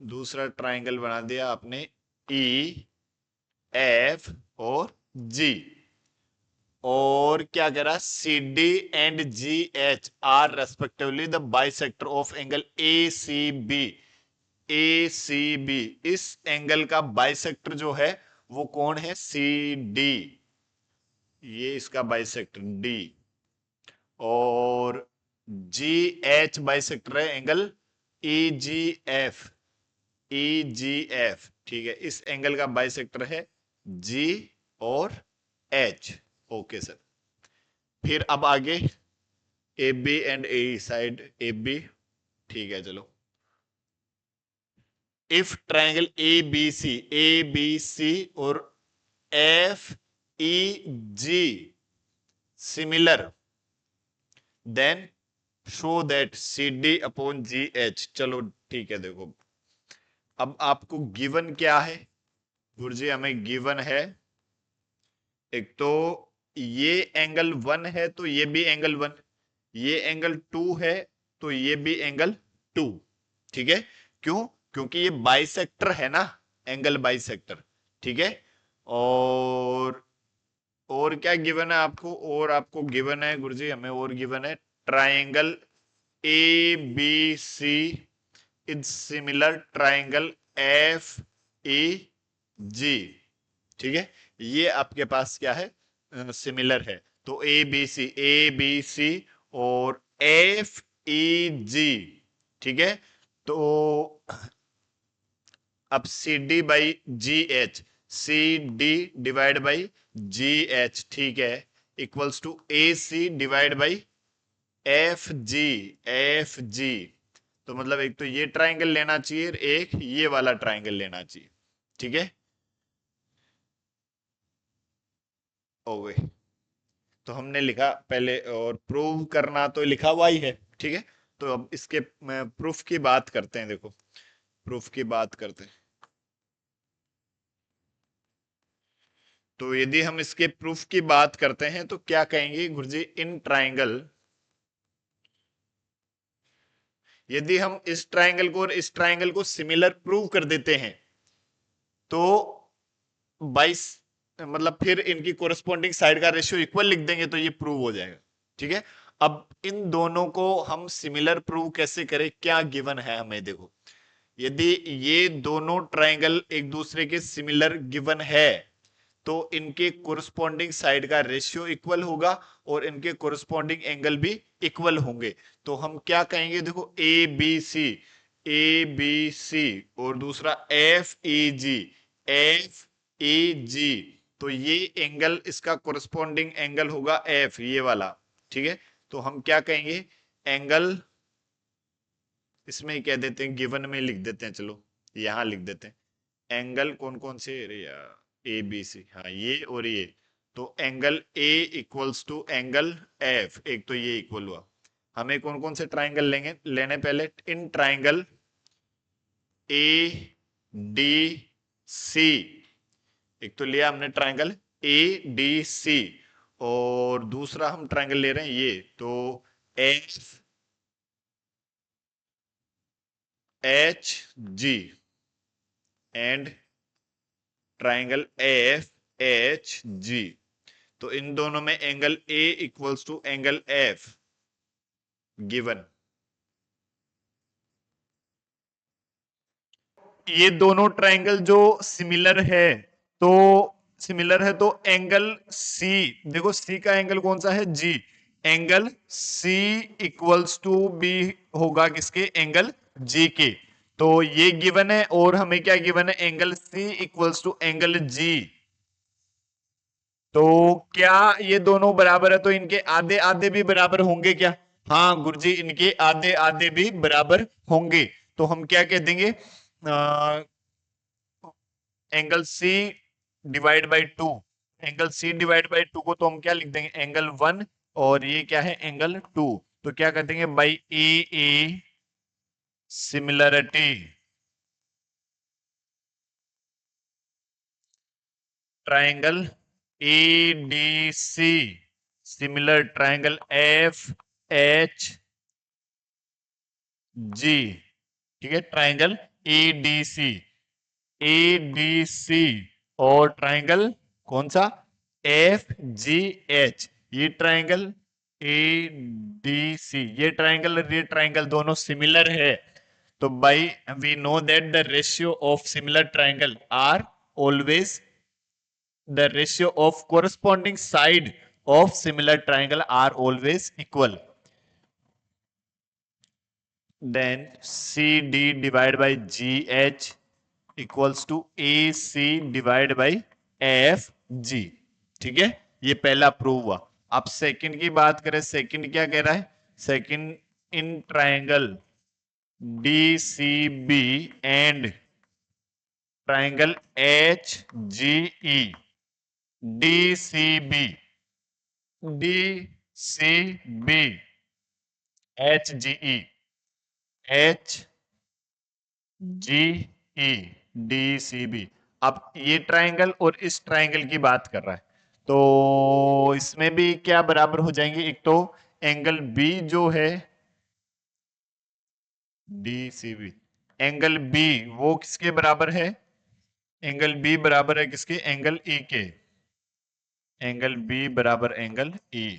दूसरा ट्राइंगल बना दिया आपने ई एफ और जी। और क्या कह रहा है, C D and G H are respectively the bisector of angle A C B. A C B, इस एंगल का बाइसेक्टर जो है वो कौन है, सी डी, ये इसका बाइसेक्टर डी। और जी एच बाइसेक्टर है एंगल ई जी एफ, ई जी एफ, ठीक है, इस एंगल का बाइसेक्टर है जी और एच। ओके सर, फिर अब आगे A B and A side A B, ठीक है चलो। If triangle A B C और F E G similar then show that C D upon G H. चलो ठीक है, देखो अब आपको गिवन क्या है गुरुजी, हमें गिवन है एक तो ये एंगल 1 है तो ये भी एंगल 1, ये एंगल 2 है तो ये भी एंगल 2, ठीक है, क्यों, क्योंकि ये बाइसेक्टर है ना, एंगल बाइसेक्टर, ठीक है। और क्या गिवन है आपको, और आपको गिवन है गुरुजी, हमें और गिवन है triangle A B C is similar triangle F E G. ठीक है, ये आपके पास क्या है, सिमिलर है। तो ए बी सी और एफ ई जी। ठीक है, तो अब C D by G H, C D divide by G H, ठीक है, equals to A C divide by F G, F G. तो मतलब एक तो ये ट्राइंगल लेना चाहिए, एक ये वाला ट्राइंगल लेना चाहिए। ठीक है, हो गई। तो हमने लिखा पहले, और प्रूव करना तो लिखा हुआ ही है। ठीक है, तो अब इसके प्रूफ की बात करते हैं। देखो, प्रूफ की बात करते हैं। तो यदि हम इसके प्रूफ की बात करते हैं तो क्या कहेंगे गुरुजी, इन ट्राइंगल, यदि हम इस ट्राइंगल को और इस ट्राइंगल को सिमिलर प्रूव कर देते हैं तो 22, मतलब फिर इनकी कोरस्पॉन्डिंग साइड का रेशियो इक्वल लिख देंगे तो ये प्रूव हो जाएगा। ठीक है, अब इन दोनों को हम सिमिलर प्रूव कैसे करें, क्या गिवन है हमें। देखो, यदि ये दोनों ट्राइंगल एक दूसरे के सिमिलर गिवन है तो इनके कोरस्पॉन्डिंग साइड का रेशियो इक्वल होगा और इनके कोरस्पॉन्डिंग एंगल भी इक्वल होंगे। तो हम क्या कहेंगे, देखो ए बी सी और दूसरा एफ ई जी, तो ये एंगल, इसका कोरस्पॉन्डिंग एंगल होगा एफ, ये वाला। ठीक है, तो हम क्या कहेंगे, एंगल, इसमें कह देते हैं, गिवन में लिख देते हैं, चलो यहां लिख देते हैं एंगल कौन कौन से, अरे यार ए बी सी, हाँ ये और ये। तो angle A equals to angle F, एक तो ये इक्वल हुआ। हमें कौन कौन से ट्राइंगल लेने पहले, इन ट्राइंगल ए डी सी, एक तो लिया हमने ट्राइंगल ए डी सी, और दूसरा हम ट्राइंगल ले रहे हैं ये, तो F H G and triangle F H G. तो इन दोनों में angle A equals to angle F given. ये दोनों ट्राइंगल जो सिमिलर है, तो सिमिलर है तो एंगल सी, देखो सी का एंगल कौन सा है, G, angle C equals to B होगा किसके, एंगल जी के। तो ये गिवन है और हमें क्या गिवन है, angle C equals to angle G. तो क्या ये दोनों बराबर है, तो इनके आधे आधे भी बराबर होंगे क्या, हाँ गुरुजी इनके आधे आधे भी बराबर होंगे। तो हम क्या कह देंगे, angle C divide by two, angle C divide by two को तो हम क्या लिख देंगे, एंगल वन, और ये क्या है, एंगल टू। तो क्या कर देंगे, by A similarity triangle A D C similar triangle F H G. ठीक है, ट्राइंगल ए डी सी और ट्राइंगल कौन सा, एफ जी एच। ये ट्राइंगल ए डी सी, ये ट्राइंगल दोनों सिमिलर है। तो by we know that the ratio of similar triangle are always, the ratio of corresponding side of similar triangle are always equal. Then CD divided by GH equals to AC divided by FG. ठीक है, ये पहला prove हुआ। अब second की बात करें, second क्या कह रहा है, second in triangle DCB and triangle HGE, DCB DCB HGE HGE DCB। अब ये ट्राइंगल और इस ट्राइंगल की बात कर रहा है, तो इसमें भी क्या बराबर हो जाएंगे, एक तो एंगल बी जो है DCB, एंगल बी वो किसके बराबर है, एंगल बी बराबर है किसके, एंगल ई के, एंगल बी बराबर एंगल ई।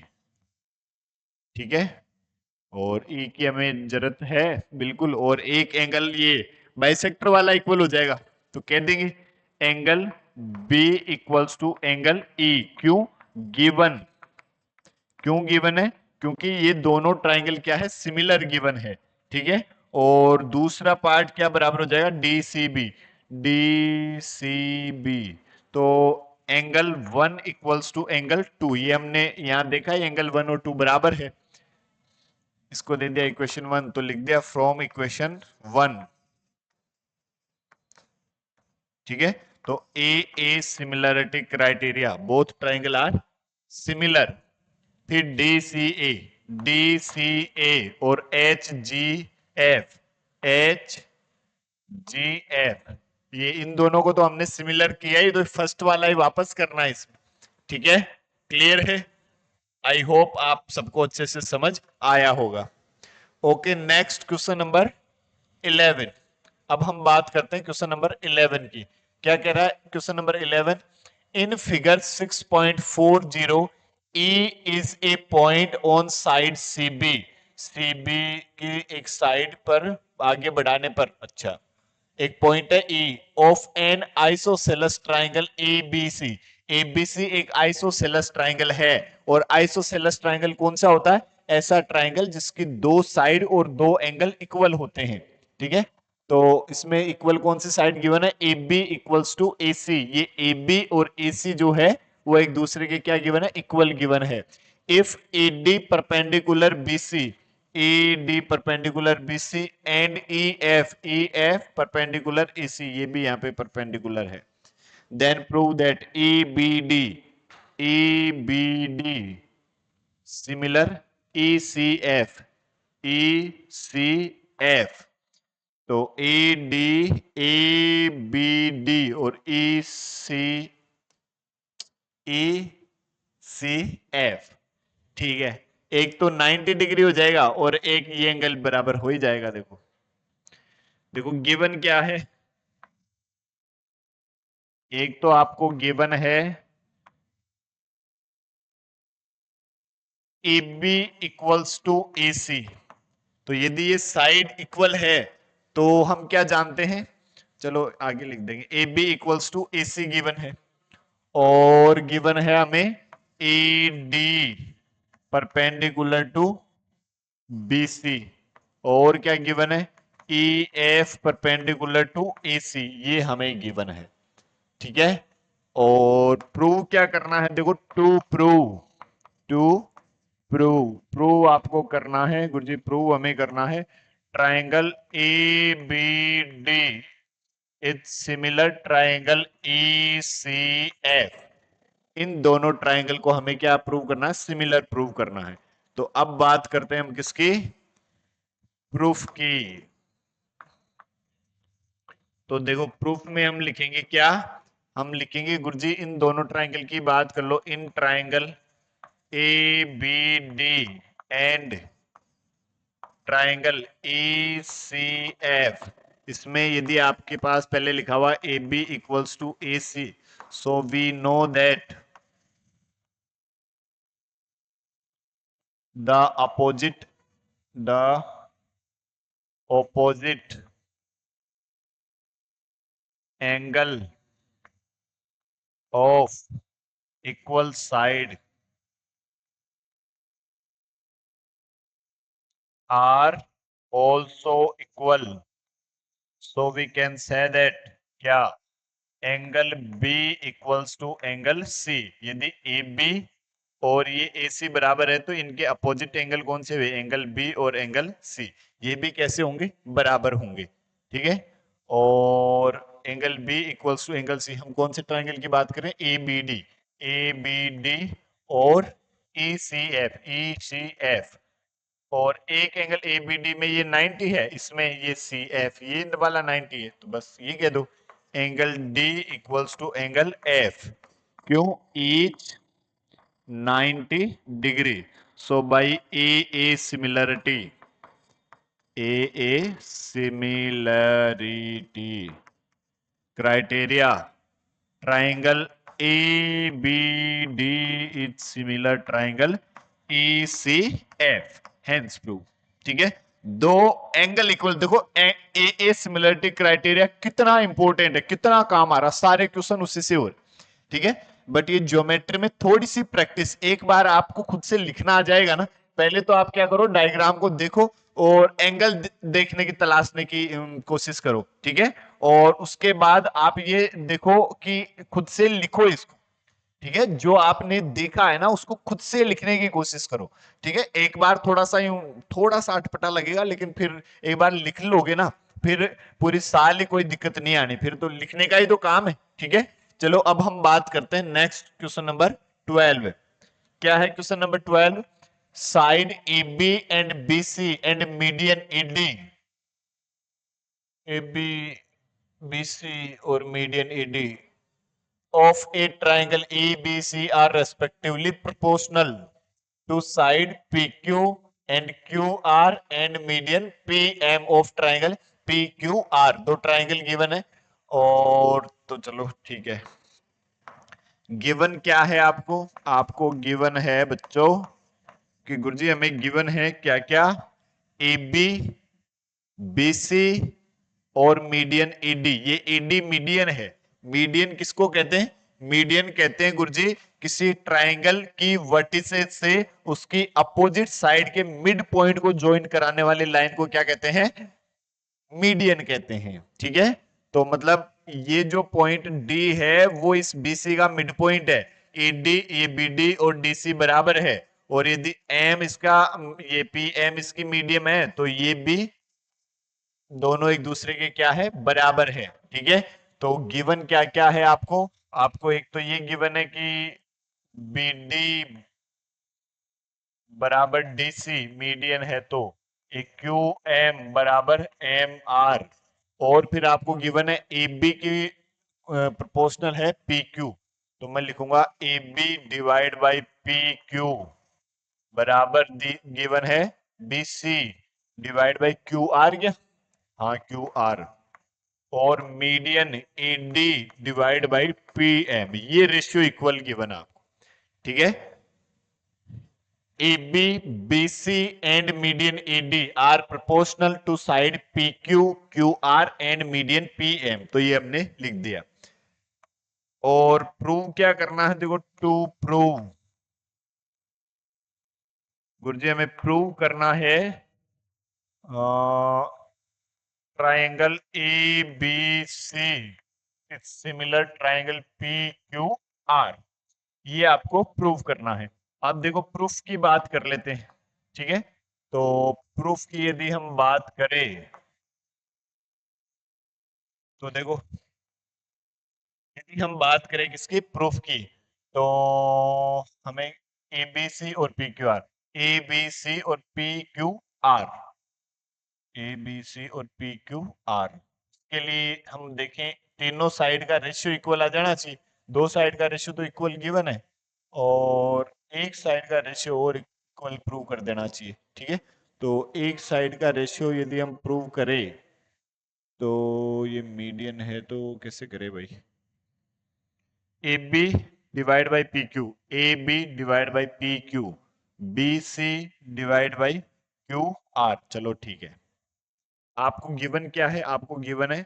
ठीक है, और ई की हमें जरूरत है बिल्कुल, और एक एंगल ये बाइसेक्टर वाला इक्वल हो जाएगा, तो कह देंगे angle B equals to angle E. क्यों गिवन? क्यों गिवन है? क्योंकि ये दोनों ट्राइंगल क्या है, सिमिलर गिवन है, ठीक है। और दूसरा पार्ट क्या बराबर हो जाएगा, डीसीबी। डीसीबी तो एंगल 1 इक्वल्स टू एंगल 2, ये हमने यहां देखा है एंगल 1 और 2 बराबर है। इसको दे दिया इक्वेशन 1, तो लिख दिया फ्रॉम इक्वेशन 1, ठीक है। तो A similarity criteria, both triangle are similar. फिर डी सी ए और H G F, H G F, ये इन दोनों को तो हमने सिमिलर किया ही, तो फर्स्ट वाला ही वापस करना है इसमें, ठीक है। क्लियर है? आई होप आप सबको अच्छे से समझ आया होगा। Okay, next question number 11। अब हम बात करते हैं क्वेश्चन नंबर 11 की। क्या कह रहा है question number 11? In figure 6.40 E is a point on side CB. CB की एक साइड पर आगे बढ़ाने पर, अच्छा, एक पॉइंट है ई of N isosceles triangle ABC. ABC एक आइसोसेलेस ट्राइंगल है, और आइसोसेलेस ट्राइंगल कौन सा होता है? ऐसा ट्राइंगल जिसकी दो साइड और दो एंगल इक्वल होते हैं, ठीक है। तो इसमें इक्वल कौन सी साइड गिवन है? A B equals to A C. ये ए बी और ए सी जो है वो एक दूसरे के क्या गिवन है? इक्वल गिवन है। If A D perpendicular B C, A D perpendicular B C and E F perpendicular A C, ये भी यहाँ पे परपेंडिकुलर है, then prove that E B D similar E C F. तो A B D और ई C F, ठीक है। एक तो 90 डिग्री हो जाएगा और एक ये एंगल बराबर हो ही जाएगा। देखो देखो गिवन क्या है, एक तो आपको गिवन है A B equals to A सी। तो यदि ये साइड इक्वल है तो हम क्या जानते हैं, चलो आगे लिख देंगे, A B equals to A C given है, और गिवन है हमें A D perpendicular to B C, और क्या गिवन है? E F perpendicular to A C, ये हमें गिवन है, ठीक है। और प्रूव क्या करना है? देखो टू प्रूव आपको करना है गुरुजी, प्रूव हमें करना है triangle A B D is similar triangle E C F. इन दोनों ट्राइंगल को हमें क्या प्रूव करना है? सिमिलर प्रूव करना है। तो अब बात करते हैं हम किसकी? प्रूफ की। तो देखो प्रूफ में हम लिखेंगे क्या? हम लिखेंगे गुरुजी इन दोनों ट्राइंगल की बात कर लो, in triangle A B D and triangle E C F, इसमें यदि आपके पास पहले लिखा हुआ A B equals to A C, so we know that the opposite angle of equal side are also equal, so we can say that क्या angle B equals to angle C। यदि AB और ये AC बराबर है तो इनके opposite angle कौन से हुए? एंगल B और एंगल C, ये भी कैसे होंगे? बराबर होंगे, ठीक है। और angle B equals to angle C, हम कौन से ट्राइंगल की बात करें? ए बी डी और ई सी एफ। और एक एंगल ए बी डी में ये 90 है, इसमें ये सी एफ ये वाला 90 है, तो बस ये कह दो angle D equals to angle F. क्यों? Each 90 degree. So by A similarity, A similarity criteria, triangle ABD is similar triangle ECF, hence prove। ठीक है, दो एंगल इक्वल, देखो ए सिमिलरिटी क्राइटेरिया कितना इंपॉर्टेंट है, कितना काम आ रहा, सारे क्वेश्चन उसी से हो रहे, ठीक है। बट ये ज्योमेट्री में थोड़ी सी प्रैक्टिस, एक बार आपको खुद से लिखना आ जाएगा ना, पहले तो आप क्या करो, डायग्राम को देखो और एंगल देखने की तलाशने की कोशिश करो, ठीक है। और उसके बाद आप ये देखो कि खुद से लिखो इसको, ठीक है, जो आपने देखा है ना उसको खुद से लिखने की कोशिश करो, ठीक है। एक बार थोड़ा सा यूं, थोड़ा सा अटपटा लगेगा, लेकिन फिर एक बार लिख लोगे ना, फिर पूरी साल ही कोई दिक्कत नहीं आनी, फिर तो लिखने का ही तो काम है, ठीक है। चलो अब हम बात करते हैं नेक्स्ट क्वेश्चन नंबर 12। क्या है question number 12? Side A B and B C and median E D, A B B C और median E D of a triangle ABC are respectively proportional to side PQ and QR and median PM of triangle PQR। दो triangle given है, और तो चलो ठीक है, given क्या है आपको? आपको गिवन है बच्चों कि गुरुजी हमें गिवन है क्या क्या, ए बी बी सी और मीडियन ईडी। ये ईडी मीडियन है। मीडियन किसको कहते हैं? मीडियन कहते हैं गुरुजी किसी ट्राइंगल की वर्टिसेस से उसकी अपोजिट साइड के मिड पॉइंट को ज्वाइन कराने वाली लाइन को क्या कहते हैं? मीडियन कहते हैं, ठीक है। तो मतलब ये जो पॉइंट डी है वो इस बीसी का मिड पॉइंट है। ईडी, ये बीडी और डीसी बराबर है, और यदि एम इसका, ये पी एम इसकी मीडियम है, तो ये भी दोनों एक दूसरे के क्या है? बराबर है, ठीक है। तो गिवन क्या क्या है आपको? आपको एक तो ये गिवन है कि बीडी बराबर डीसी मीडियन है, तो एक क्यू एम बराबर एम आर, और फिर आपको गिवन है ए बी की प्रोपोर्शनल है पी क्यू, तो मैं लिखूंगा A B divide by P Q बराबर गिवन है B C divide by Q R, क्या? हाँ क्यू आर, और median A D divide by P M, ये रेशियो इक्वल गिवन आपको, ठीक है। AB, BC and median AD are proportional to side PQ, QR and median PM। तो ये हमने लिख दिया। और प्रूव क्या करना है? देखो, टू प्रूव, गुरुजी हमें प्रूव करना है triangle A B C it's similar triangle P Q R, ये आपको प्रूव करना है। अब देखो प्रूफ की बात कर लेते हैं, ठीक है। तो प्रूफ की यदि हम बात करें तो देखो, यदि हम बात करें किसकी? प्रूफ की, तो हमें ए बी सी और P Q R, A B C और P Q R, A B C और पी क्यू आर के लिए हम देखें, तीनों साइड का रेशियो इक्वल आ जाना चाहिए। दो साइड का रेशियो तो इक्वल गिवन है, और एक साइड का रेशियो और इक्वल प्रूव कर देना चाहिए, ठीक है। तो एक साइड का रेशियो यदि हम प्रूव करें, तो ये मीडियन है तो कैसे करें भाई? A B divide by P Q, A B divide by P Q, B C divide by Q R, चलो ठीक है। आपको गिवन क्या है? आपको गिवन है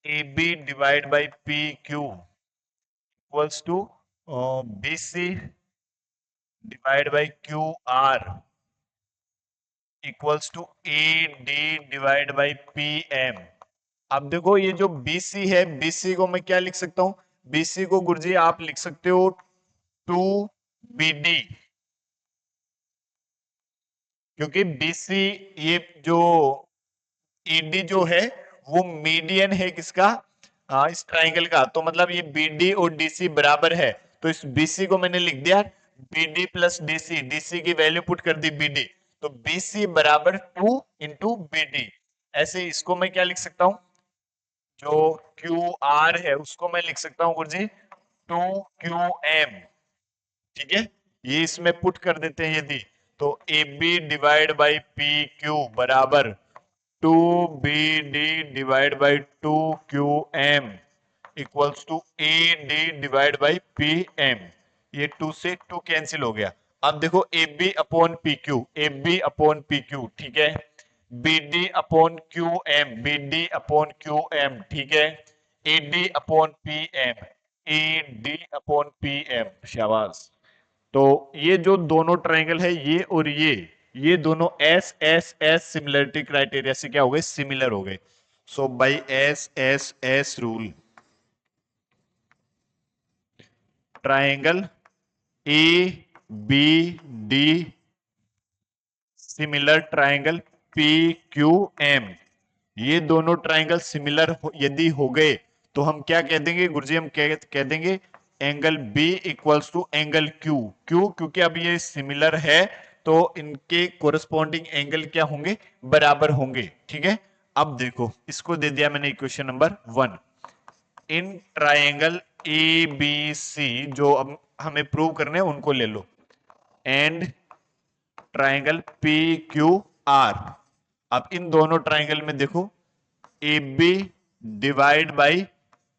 A B divide by P Q equals to B C divide by Q R equals to A D divide by P M. अब देखो ये जो BC है, BC को मैं क्या लिख सकता हूं? BC को गुरुजी आप लिख सकते हो 2BD, क्योंकि BC ये जो ED जो है वो मीडियन है किसका? इस ट्राइंगल का, तो मतलब ये BD और DC बराबर है, तो इस BC को मैंने लिख दिया BD प्लस DC, DC की वैल्यू पुट कर दी BD, तो BC बराबर 2 इंटू BD। ऐसे इसको मैं क्या लिख सकता हूं? जो QR है उसको मैं लिख सकता हूं गुरुजी 2QM, ठीक है। ये इसमें पुट कर देते हैं यदि, तो AB डिवाइड बाई PQ बराबर 2BD divide by 2QM equals to AD divide by PM। ये 2 से 2 कैंसिल हो गया। अब देखो AB upon PQ, AB upon PQ, ठीक है। B D upon Q M, B D upon Q M, ठीक है, A D upon P M, A D upon P M, शाबाश। तो ये जो दोनों ट्राइंगल है ये और ये दोनों S S S similarity criteria से क्या हो गए, सिमिलर हो गए। So by S S S rule, triangle A B D similar triangle P Q M, ये दोनों ट्राइंगल सिमिलर यदि हो गए तो हम क्या कह देंगे गुरुजी, हम कह देंगे angle B equals to angle Q. क्यों? क्योंकि अब ये सिमिलर है तो इनके कोरस्पॉन्डिंग एंगल क्या होंगे, बराबर होंगे, ठीक है। अब देखो इसको दे दिया मैंने equation number 1, in triangle A B C जो अब हमें प्रूव करने हैं उनको ले लो, and triangle P Q R. अब इन दोनों ट्राइंगल में देखो A B divide by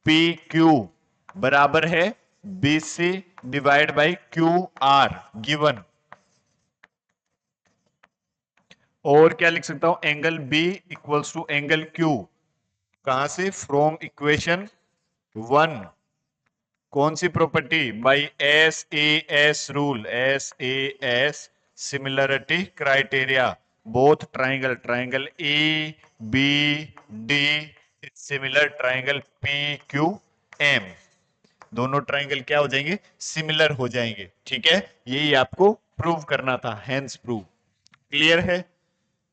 P Q बराबर है B C divide by Q R given. और क्या लिख सकता हूं, angle B equals to angle Q, कहां से, फ्रॉम इक्वेशन 1, कौन सी property, by S A S rule, S A S similarity criteria, both triangle, triangle A B D similar triangle P Q M, दोनों ट्राइंगल क्या हो जाएंगे, similar हो जाएंगे, ठीक है। यही आपको प्रूव करना था, हेंस प्रूव। क्लियर है।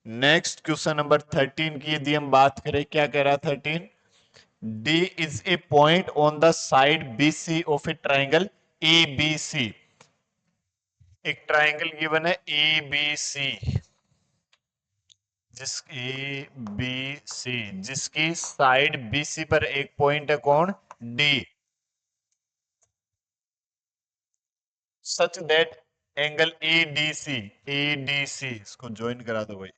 नेक्स्ट क्वेश्चन नंबर 13 की यदि हम बात करें, क्या कह रहा 13, D is a point on the side BC of a triangle ABC। एक ट्राइंगल गिवन है ABC, जिसकी साइड BC पर एक पॉइंट है कौन, D, such that angle ADC इसको ज्वाइन करा दो भाई,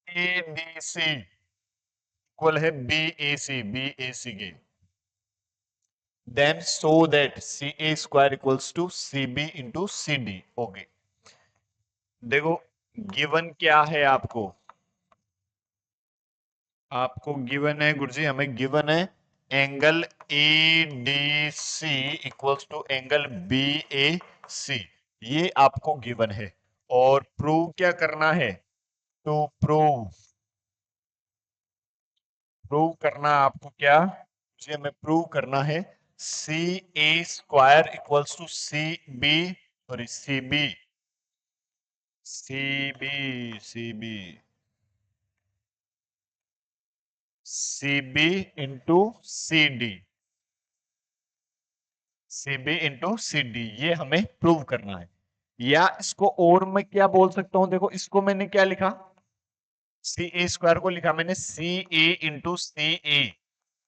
ADC इक्वल है BAC के, then show that CA square equals to CB into CD। Okay, देखो गिवन क्या है, आपको गिवन है गुरुजी, हमें गिवन है angle ADC equals to angle BAC, ये आपको गिवन है। और प्रूव क्या करना है, टू प्रूव करना आपको क्या, जी हमें प्रूव करना है C A square equals to C B, sorry C B into C D, ये हमें प्रूव करना है। या इसको और मैं क्या बोल सकता हूं, देखो इसको मैंने क्या लिखा, सी ए स्क्वायर को लिखा मैंने सी ए इंटू सी ए,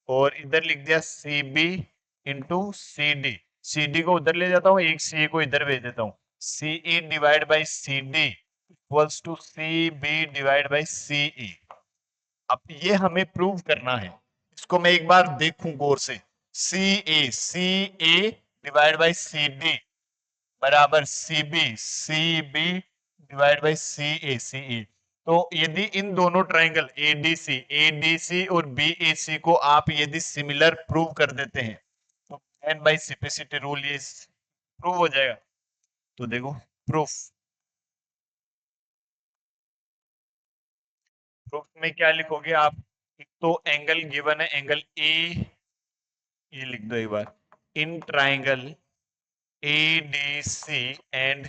और इधर लिख दिया C B into C D, C D को उधर ले जाता हूं, एक सी ए को इधर भेज देता हूं, C A divide by C D equals to C B divide by C E. अब ये हमें प्रूव करना है, इसको मैं एक बार देखूं गौर से, सी A divide by C D बराबर सी बी डिवाइड बाई सी ई। तो यदि इन दोनों ट्राइंगल एडीसी और बीएसी को आप यदि सिमिलर प्रूव कर देते हैं तो एन बाई सिपेसिटी रूल ये प्रूव हो जाएगा। तो देखो प्रूफ, प्रूफ में क्या लिखोगे आप, एक तो एंगल गिवन है एंगल ए, ये लिख दो एक बार, in triangle A D C and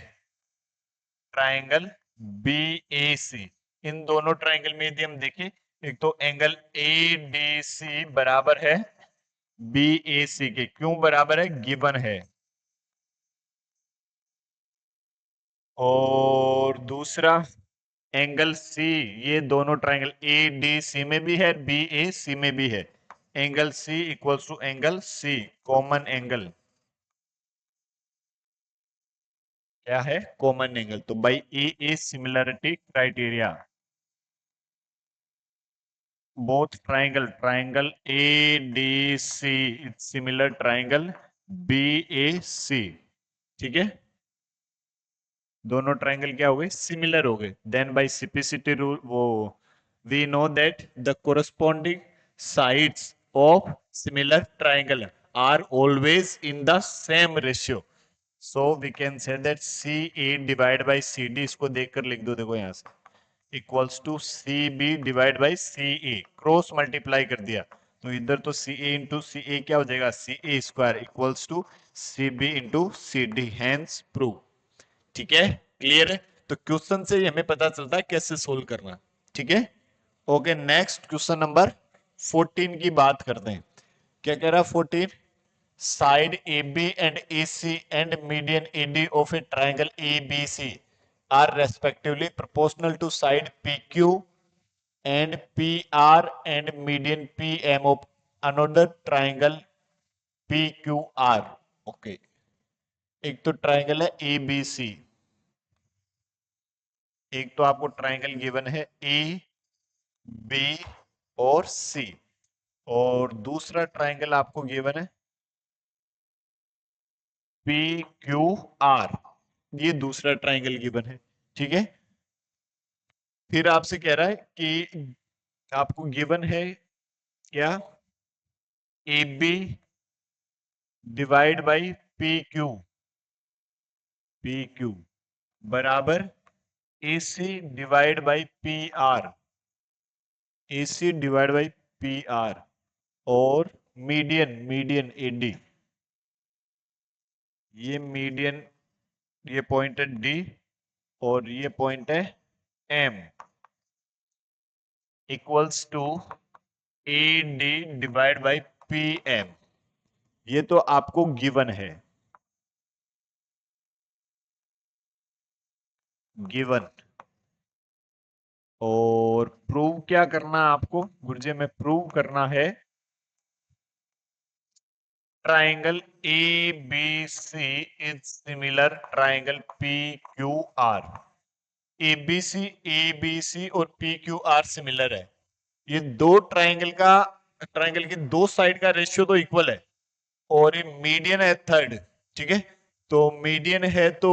triangle B A C, इन दोनों ट्राइंगल में यदि हम देखें, एक तो एंगल एडीसी बराबर है बीएसी के, क्यों बराबर है, गिवन है, और दूसरा एंगल सी, ये दोनों ट्राइंगल एडीसी में भी है बीएसी में भी है, angle C equals to angle C, common angle, क्या है, कॉमन एंगल। तो by A similarity criteria, both triangle ADC it's similar triangle BAC, ठीक है। दोनों ट्राइंगल क्या हो गए, सिमिलर हो गए। देन बाय सिम्प्लिसिटी रूल वो we know that the corresponding sides of similar triangle are always in the same ratio. So we can say that C A divide by C D, इसको देखकर लिख दो, देखो यहां से equals to C B divide by C A, cross multiply कर दिया तो इधर तो सी ए इंटू सी ए क्या हो जाएगा, C A square equals to C B into C D, hence prove. ठीक है, क्लियर है। तो क्वेश्चन से ही हमें पता चलता है कैसे सोल्व करना। ठीक है, ओके। नेक्स्ट क्वेश्चन नंबर 14 की बात करते हैं। क्या कह रहा है 14, side AB and AC and median AD of a triangle ABC are respectively proportional to side PQ and PR and median PM of another triangle PQR। Okay, एक तो ट्राइंगल है ABC, एक तो आपको ट्राइंगल गिवन है A B और सी, और दूसरा ट्राइंगल आपको गिवन है पी क्यू आर, ये दूसरा ट्राइंगल गिवन है। ठीक है, फिर आपसे कह रहा है कि आपको गिवन है क्या, A B divide by P Q बराबर A C divide by P R, A C divide by P R, और मीडियन एडी, ये मीडियन, ये पॉइंट है डी और ये पॉइंट है M, equals to A D divide by P M. ये तो आपको गिवन है, गिवन। और प्रूव क्या करना है आपको गुरुजी, में प्रूव करना है triangle A B C is similar triangle P Q R. ABC और पी क्यू आर सिमिलर है, ये दो ट्राइंगल की दो साइड का रेशियो तो इक्वल है, और ये मीडियन है थर्ड। ठीक है, तो मीडियन है तो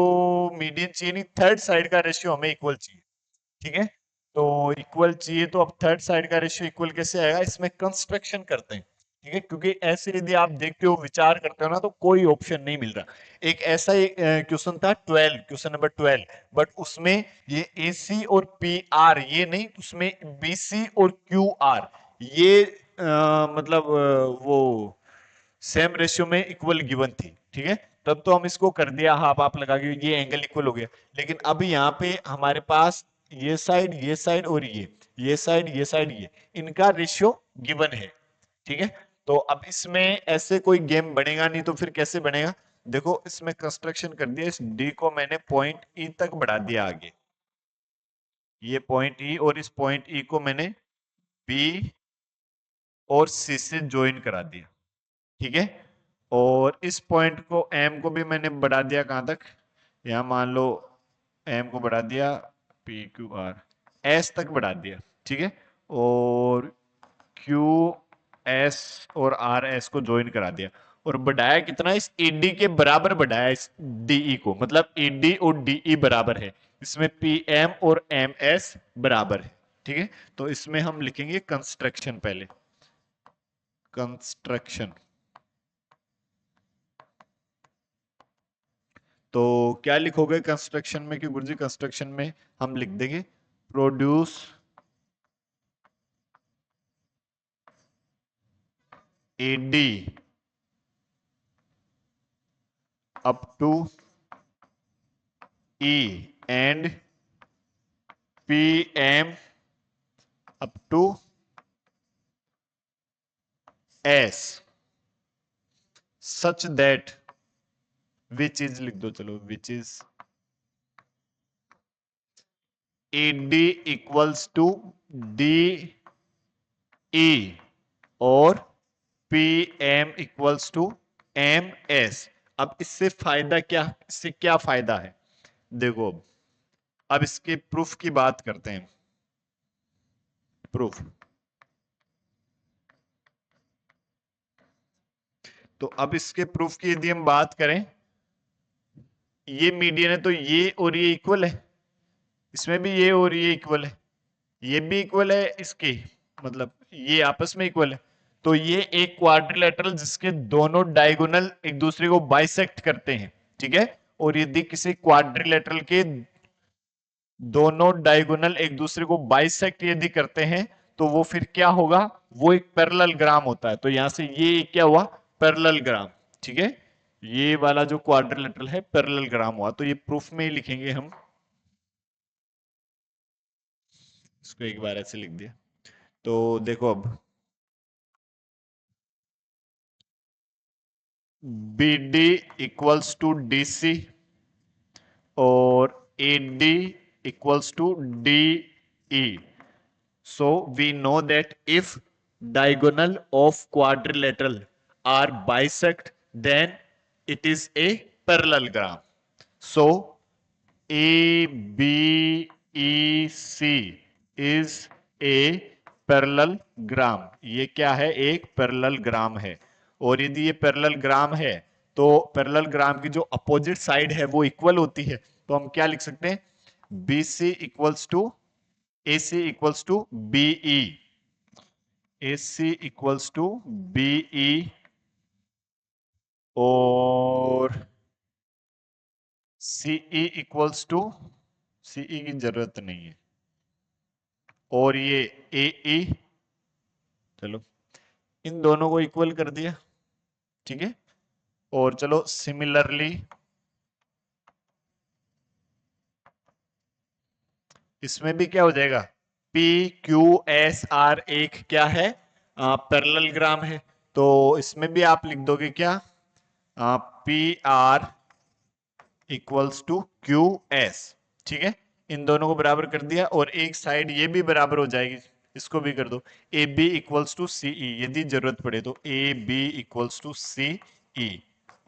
मीडियन चाहिए नहीं, थर्ड साइड का रेशियो हमें इक्वल चाहिए। ठीक है, तो इक्वल चाहिए तो अब थर्ड साइड का रेशियो इक्वल कैसे आएगा, इसमें कंस्ट्रक्शन करते हैं। ठीक है, क्योंकि ऐसे यदि आप देखते हो विचार करते हो ना तो कोई ऑप्शन नहीं मिल रहा। एक ऐसा क्वेश्चन था 12, क्वेश्चन नंबर 12, बट उसमें ये ए सी और पी आर ये नहीं, उसमें बी सी और क्यू आर ये मतलब वो सेम रेशियो में इक्वल गिवन थी। ठीक है, तब तो हम इसको कर दिया, हाफ आप लगा के ये एंगल इक्वल हो गया। लेकिन अब यहाँ पे हमारे पास ये साइड और ये साइड ये इनका रेशियो गिवन है। ठीक है, तो अब इसमें ऐसे कोई गेम बनेगा नहीं, तो फिर कैसे बनेगा, देखो इसमें कंस्ट्रक्शन कर दिया, इस डी को मैंने पॉइंट ई तक बढ़ा दिया आगे, ये पॉइंट ई, और इस पॉइंट ई को मैंने बी और सी से ज्वाइन करा दिया। ठीक है, और इस पॉइंट को एम को भी मैंने बढ़ा दिया कहां तक, यहां मान लो एम को बढ़ा दिया पी क्यू आर एस तक बढ़ा दिया। ठीक है, और क्यू एस और आर एस को ज्वाइन करा दिया, और बढ़ाया कितना, इस ईडी के बराबर बढ़ाया इस डीई को, मतलब ईडी और डीई बराबर है, इसमें पी एम और एम एस बराबर है। ठीक है, तो इसमें हम लिखेंगे कंस्ट्रक्शन, पहले कंस्ट्रक्शन। तो क्या लिखोगे कंस्ट्रक्शन में, कि गुरुजी कंस्ट्रक्शन में हम लिख देंगे produce AD up to E and P M up to S such that, which is लिख दो, चलो which is AD equals to D E और PM इक्वल्स टू MS। अब इससे फायदा क्या, इससे क्या फायदा है, देखो अब इसके प्रूफ की बात करते हैं। प्रूफ, तो अब इसके प्रूफ की यदि हम बात करें ये मीडियन है तो ये और ये इक्वल है, इसमें भी ये और ये इक्वल है, ये भी इक्वल है इसके, मतलब ये आपस में इक्वल है। तो ये एक क्वाड्रिलेटरल जिसके दोनों डायगोनल एक दूसरे को बाइसेक्ट करते हैं, ठीक है। और यदि किसी क्वाड्रिलेटरल के दोनों डायगोनल एक दूसरे को बाइसेक्ट यदि करते हैं तो वो फिर क्या होगा, वो एक पैरेललोग्राम होता है। तो यहां से ये क्या हुआ, पैरेललोग्राम, ठीक है। ये वाला जो क्वाड्रिलेटरल है पैरेललोग्राम हुआ, तो ये प्रूफ में ही लिखेंगे हम, इसको एक बार ऐसे लिख दिया। तो देखो अब B D equals to D C और A D equals to D E. So we know that if diagonal of quadrilateral are bisect, then it is a parallelogram. So ABC is a parallelogram. ये क्या है, एक parallelogram है। और यदि ये parallelogram है तो parallelogram की जो अपोजिट साइड है वो इक्वल होती है, तो हम क्या लिख सकते हैं, BC equals to AC equals to BE, AC equals to BE और CE इक्वल्स टू, CE की जरूरत नहीं है, और ये AE, चलो इन दोनों को इक्वल कर दिया, ठीक है। और चलो सिमिलरली इसमें भी क्या हो जाएगा, PQSR एक क्या है, पैरेललोग्राम है। तो इसमें भी आप लिख दोगे क्या, PR इक्वल्स टू QS, ठीक है। इन दोनों को बराबर कर दिया और एक साइड ये भी बराबर हो जाएगी, इसको भी कर दो, AB इक्वल्स टू CE, यदि जरूरत पड़े तो AB इक्वल्स टू CE।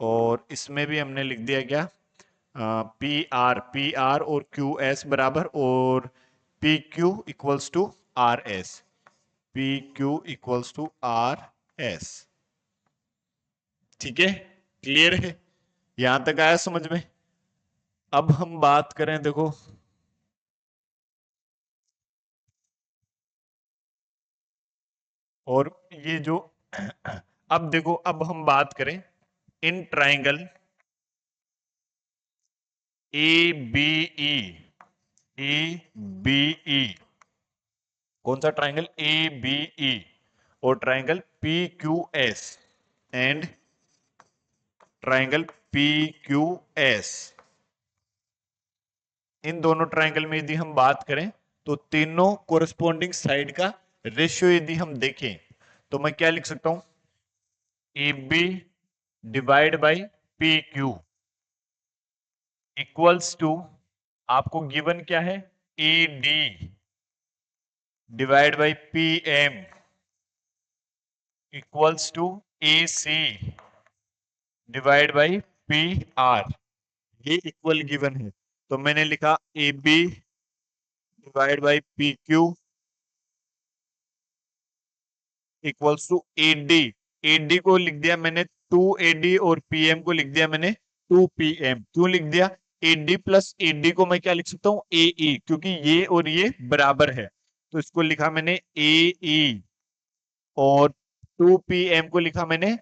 और इसमें भी हमने लिख दिया क्या, PR और QS बराबर, और PQ equals to RS, PQ equals to RS, ठीक है। क्लियर है, यहां तक आया समझ में। अब हम बात करें, देखो और ये जो अब देखो, अब हम बात करें इन ट्राइंगल ABE, ABE, कौन सा ट्राइंगल, ABE, और triangle PQS and triangle PQS। इन दोनों ट्राइंगल में यदि हम बात करें तो तीनों कोरस्पॉन्डिंग साइड का रेशियो यदि हम देखें तो मैं क्या लिख सकता हूं, AB divide by PQ equals to, आपको गिवन क्या है, AD divide by PM equals to AC divide by PR। ये इक्वल गिवन है, तो मैंने लिखा AB divide by PQ equals to AD। AD को लिख दिया मैंने 2AD और PM को लिख दिया मैंने 2PM। क्यों लिख दिया, AD प्लस AD को मैं क्या लिख सकता हूं, AE, क्योंकि ये और ये बराबर है, तो इसको लिखा मैंने AE। और 2PM को लिखा मैंने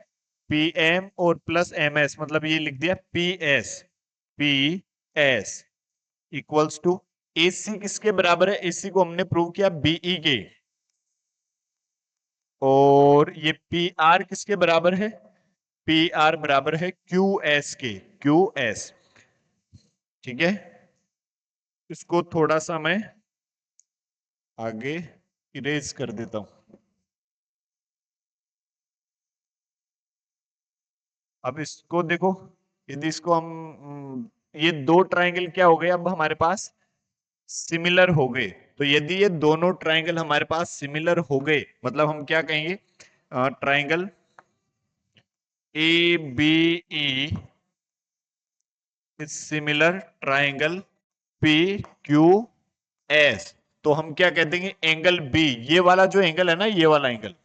PM और प्लस MS, मतलब ये लिख दिया PS, PS equals to AC किसके बराबर है, AC को हमने प्रूव किया BE के, और ये PR किसके बराबर है, PR बराबर है QS के, QS, ठीक है। इसको थोड़ा सा मैं आगे इरेज कर देता हूं। अब इसको देखो, यदि इसको हम ये दो ट्राइंगल क्या हो गए अब हमारे पास, सिमिलर हो गए। तो यदि ये दोनों ट्राइंगल हमारे पास सिमिलर हो गए, मतलब हम क्या कहेंगे, triangle ABE is similar triangle PQS। तो हम क्या कहते हैं, एंगल B, ये वाला जो एंगल है ना, ये वाला एंगल,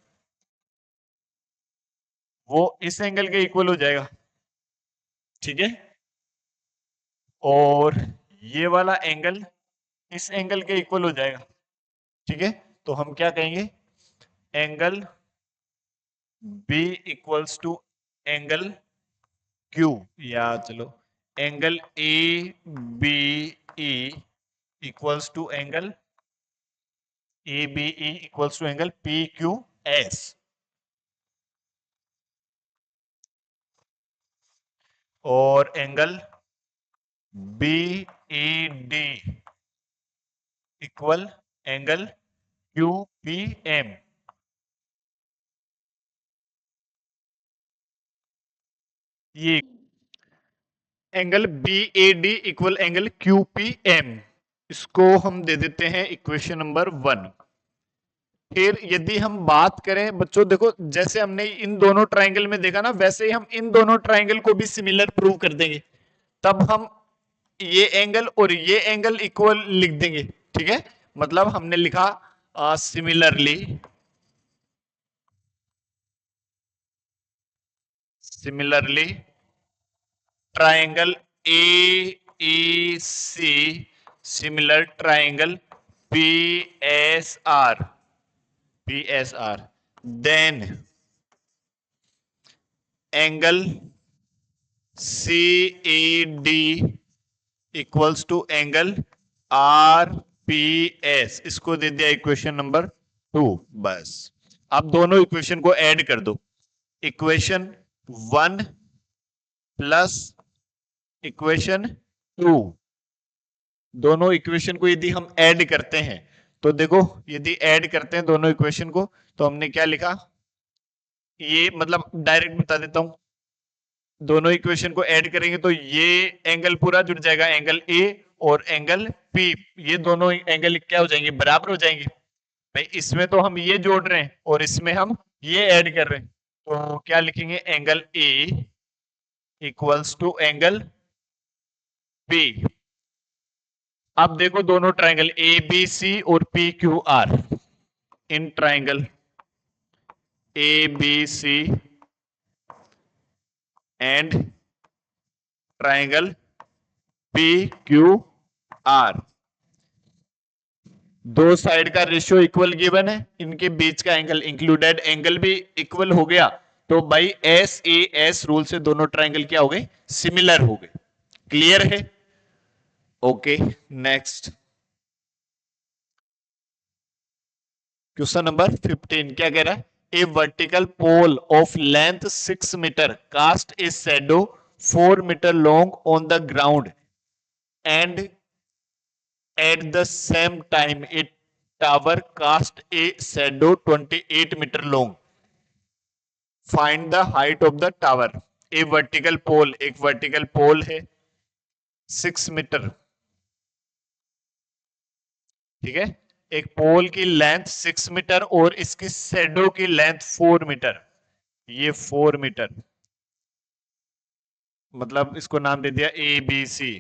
वो इस एंगल के इक्वल हो जाएगा, ठीक है। और ये वाला एंगल इस एंगल के इक्वल हो जाएगा, ठीक है। तो हम क्या कहेंगे, angle B equals to angle Q, या चलो angle A B E equals to angle A B E equals to angle P Q S, और angle B E D equal angle Q P M. ये angle B A D equal angle Q P M, इसको हम दे देते हैं equation number 1। फिर यदि हम बात करें बच्चों, देखो जैसे हमने इन दोनों ट्राइंगल में देखा ना, वैसे ही हम इन दोनों ट्राइंगल को भी सिमिलर प्रूव कर देंगे। तब हम ये एंगल और ये एंगल इक्वल लिख देंगे, ठीक है। मतलब हमने लिखा similarly triangle A E C similar triangle P S R then angle C A D equals to angle R P S, इसको दे दिया इक्वेशन नंबर 2। बस अब दोनों इक्वेशन को ऐड कर दो, इक्वेशन 1 प्लस इक्वेशन 2, दोनों इक्वेशन को यदि हम ऐड करते हैं तो देखो, यदि ऐड करते हैं दोनों इक्वेशन को तो हमने क्या लिखा, ये मतलब डायरेक्ट बता देता हूं, दोनों इक्वेशन को ऐड करेंगे तो ये एंगल पूरा जुड़ जाएगा, एंगल ए और एंगल पी, ये दोनों एंगल क्या हो जाएंगे, बराबर हो जाएंगे। भाई इसमें तो हम ये जोड़ रहे हैं और इसमें हम ये ऐड कर रहे हैं, तो क्या लिखेंगे, angle A equals to angle B. अब देखो दोनों ट्राइंगल ए बी सी और P Q R, in triangle A B C and triangle P Q R, दो साइड का रेशियो इक्वल गिवन है, इनके बीच का एंगल इंक्लूडेड एंगल भी इक्वल हो गया, तो भाई एस ए एस रूल से दोनों ट्राइंगल क्या हो गए, सिमिलर हो गए। क्लियर है? ओके नेक्स्ट क्वेश्चन नंबर 15 क्या कह रहा है, a vertical pole of length 6 metre cast a shadow 4 metre long on the ground and at the same time a tower cast a shadow 28 meter long, find the height of the tower। a vertical pole, एक vertical पोल है 6 metre, ठीक है, एक पोल की length 6 metre और इसकी shadow की length 4 metre, ये 4 मीटर, मतलब इसको नाम दे दिया ए बी सी,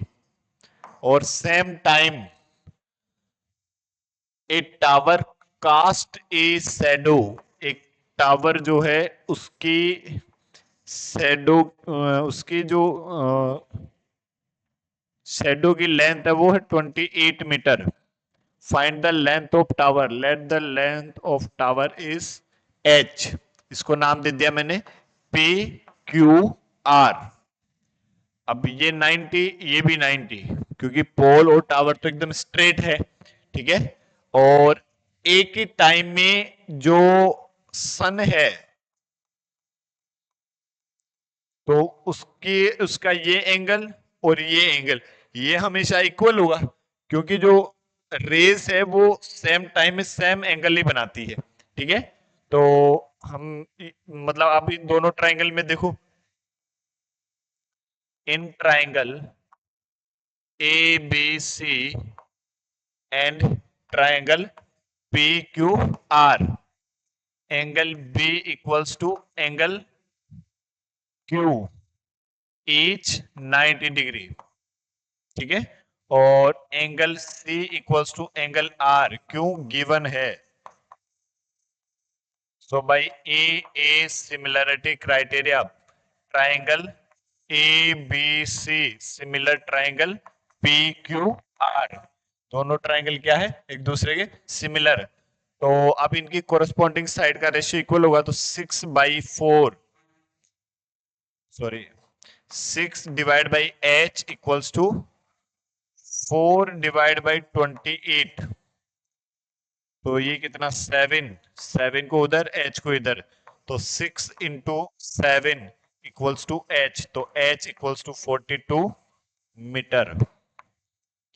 और same time a tower cast a shadow, एक टावर जो है उसकी शैडो, उसकी जो शैडो की लेंथ है वो है 28 metre. Find the length of tower, let the length of tower is H, इसको नाम दे दिया मैंने पी क्यू आर। अब ये 90, ये भी 90, क्योंकि पोल और टावर तो एकदम स्ट्रेट है, ठीक है। और एक ही टाइम में जो सन है तो उसका ये एंगल और ये एंगल ये हमेशा इक्वल होगा, क्योंकि जो रेस है वो सेम टाइम में सेम एंगल ही बनाती है, ठीक है। तो हम मतलब आप इन दोनों ट्राइंगल में देखो, in triangle A B C and triangle P Q R, angle B equals to angle Q each 90 degree, ठीक है। और angle C equals to angle R, क्यों गिवन है। So by A similarity criteria, triangle A B C similar triangle P Q R. दोनों triangle क्या है, एक दूसरे के सिमिलर। तो अब इनकी कोरस्पॉन्डिंग साइड का रेशियो इक्वल होगा, तो 6/4 sorry 6 divide by h equals to 4 divide by 28। तो ये कितना 7 को उधर h को इधर, तो 6 इंटू 7 इक्वल्स टू h, तो h इक्वल्स टू 42 मीटर।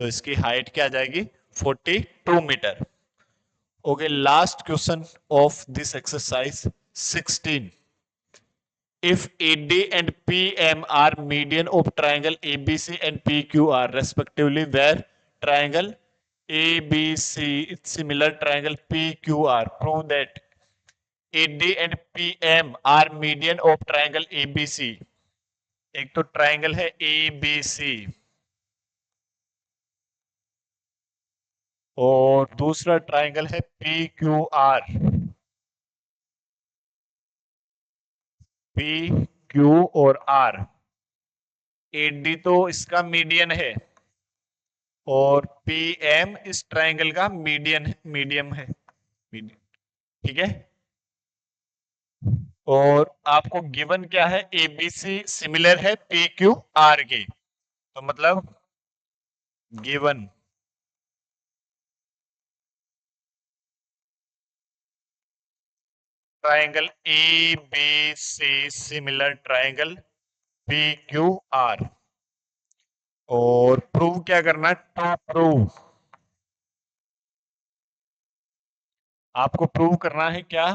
तो इसकी हाइट क्या आ जाएगी 42 metre. Okay, last question of this exercise 16। If AD and PM are median of triangle ABC and PQR respectively, where triangle ABC is similar triangle PQR, prove that AD and PM are median of triangle ABC। एक तो triangle है ABC और दूसरा triangle है PQR। P Q और R, AD तो इसका median है और PM इस ट्राइंगल का मीडियम है, ठीक है। और आपको गिवन क्या है, ABC सिमिलर है PQR के, तो मतलब given triangle ABC similar triangle PQR। और प्रूव क्या करना है, टू प्रूव, आपको प्रूव करना है क्या,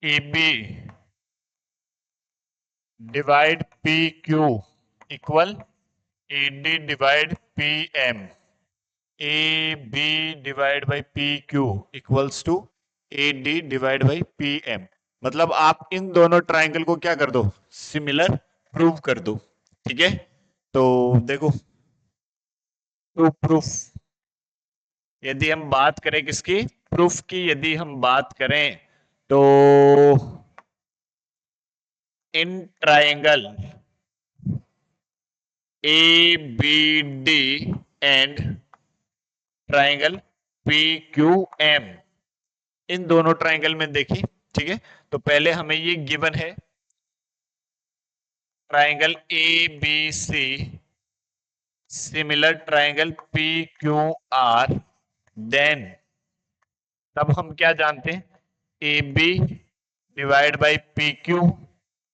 AB divide PQ equal AD divide PM, AB divide by PQ equals to AD divide by PM। मतलब आप इन दोनों ट्राइंगल को क्या कर दो, सिमिलर प्रूव कर दो, ठीक है। तो देखो टू प्रूफ, यदि हम बात करें किसकी, प्रूफ की यदि हम बात करें तो in triangle ABD and triangle PQM, इन दोनों ट्राइंगल में देखिए, ठीक है। तो पहले हमें ये गिवन है triangle ABC similar triangle PQR, then तब हम क्या जानते हैं, AB divide by PQ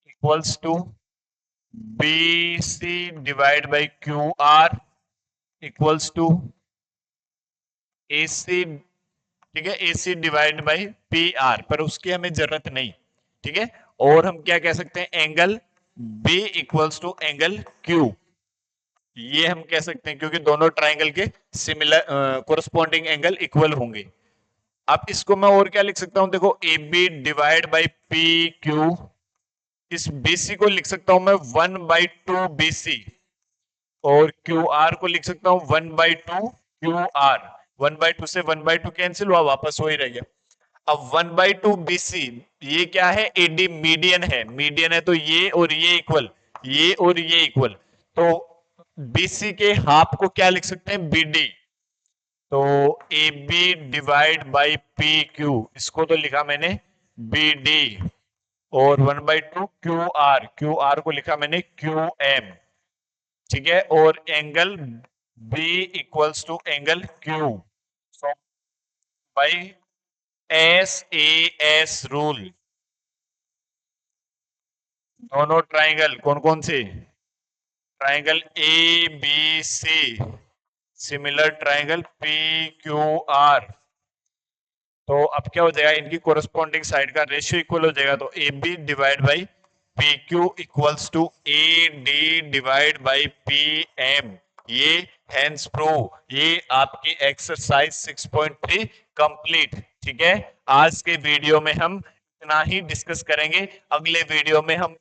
equals to BC divide by QR equals to AC, ठीक है, AC डिवाइड बाई PR, पर उसकी हमें जरूरत नहीं, ठीक है। और हम क्या कह सकते हैं, angle B equals to angle Q, ये हम कह सकते हैं क्योंकि दोनों ट्राइंगल के सिमिलर कोरस्पॉन्डिंग एंगल इक्वल होंगे। अब इसको मैं और क्या लिख सकता हूं, देखो AB डिवाइड बाई PQ, इस BC को लिख सकता हूं मैं 1/2 BC, और QR को लिख सकता हूं 1/2 QR। 1/2 से 1/2 कैंसिल हुआ, वापस वही रह गया। अब 1/2 BC, ये क्या है, AD मीडियन है, मीडियन है तो ये और ये इक्वल, ये और ये इक्वल, तो BC के हाफ को क्या लिख सकते हैं, BD। तो AB डिवाइड बाई PQ, इसको तो लिखा मैंने BD, और 1/2 QR को लिखा मैंने QM, ठीक है। और angle B equals to angle Q, so by SAS rule दोनों ट्राइंगल कौन कौन से, triangle ABC similar triangle PQR, तो अब क्या हो जाएगा, इनकी कोरस्पॉन्डिंग साइड का रेशियो इक्वल हो जाएगा, तो AB divide by PQ equals to AD divide by PM। ये हैंस प्रूव, ये आपकी एक्सरसाइज 6.3 कंप्लीट, ठीक है। आज के वीडियो में हम इतना ही डिस्कस करेंगे, अगले वीडियो में हम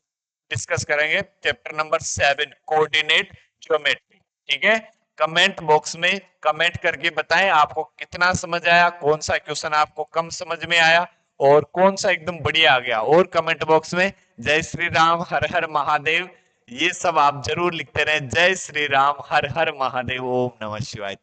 डिस्कस करेंगे चैप्टर नंबर 7 कोऑर्डिनेट ज्योमेट्री, ठीक है। कमेंट बॉक्स में कमेंट करके बताएं आपको कितना समझ आया, कौन सा क्वेश्चन आपको कम समझ में आया और कौन सा एकदम बढ़िया आ गया। और कमेंट बॉक्स में जय श्री राम, हर हर महादेव, ये सब आप जरूर लिखते रहें। जय श्री राम, हर हर महादेव, ओम नमः शिवाय।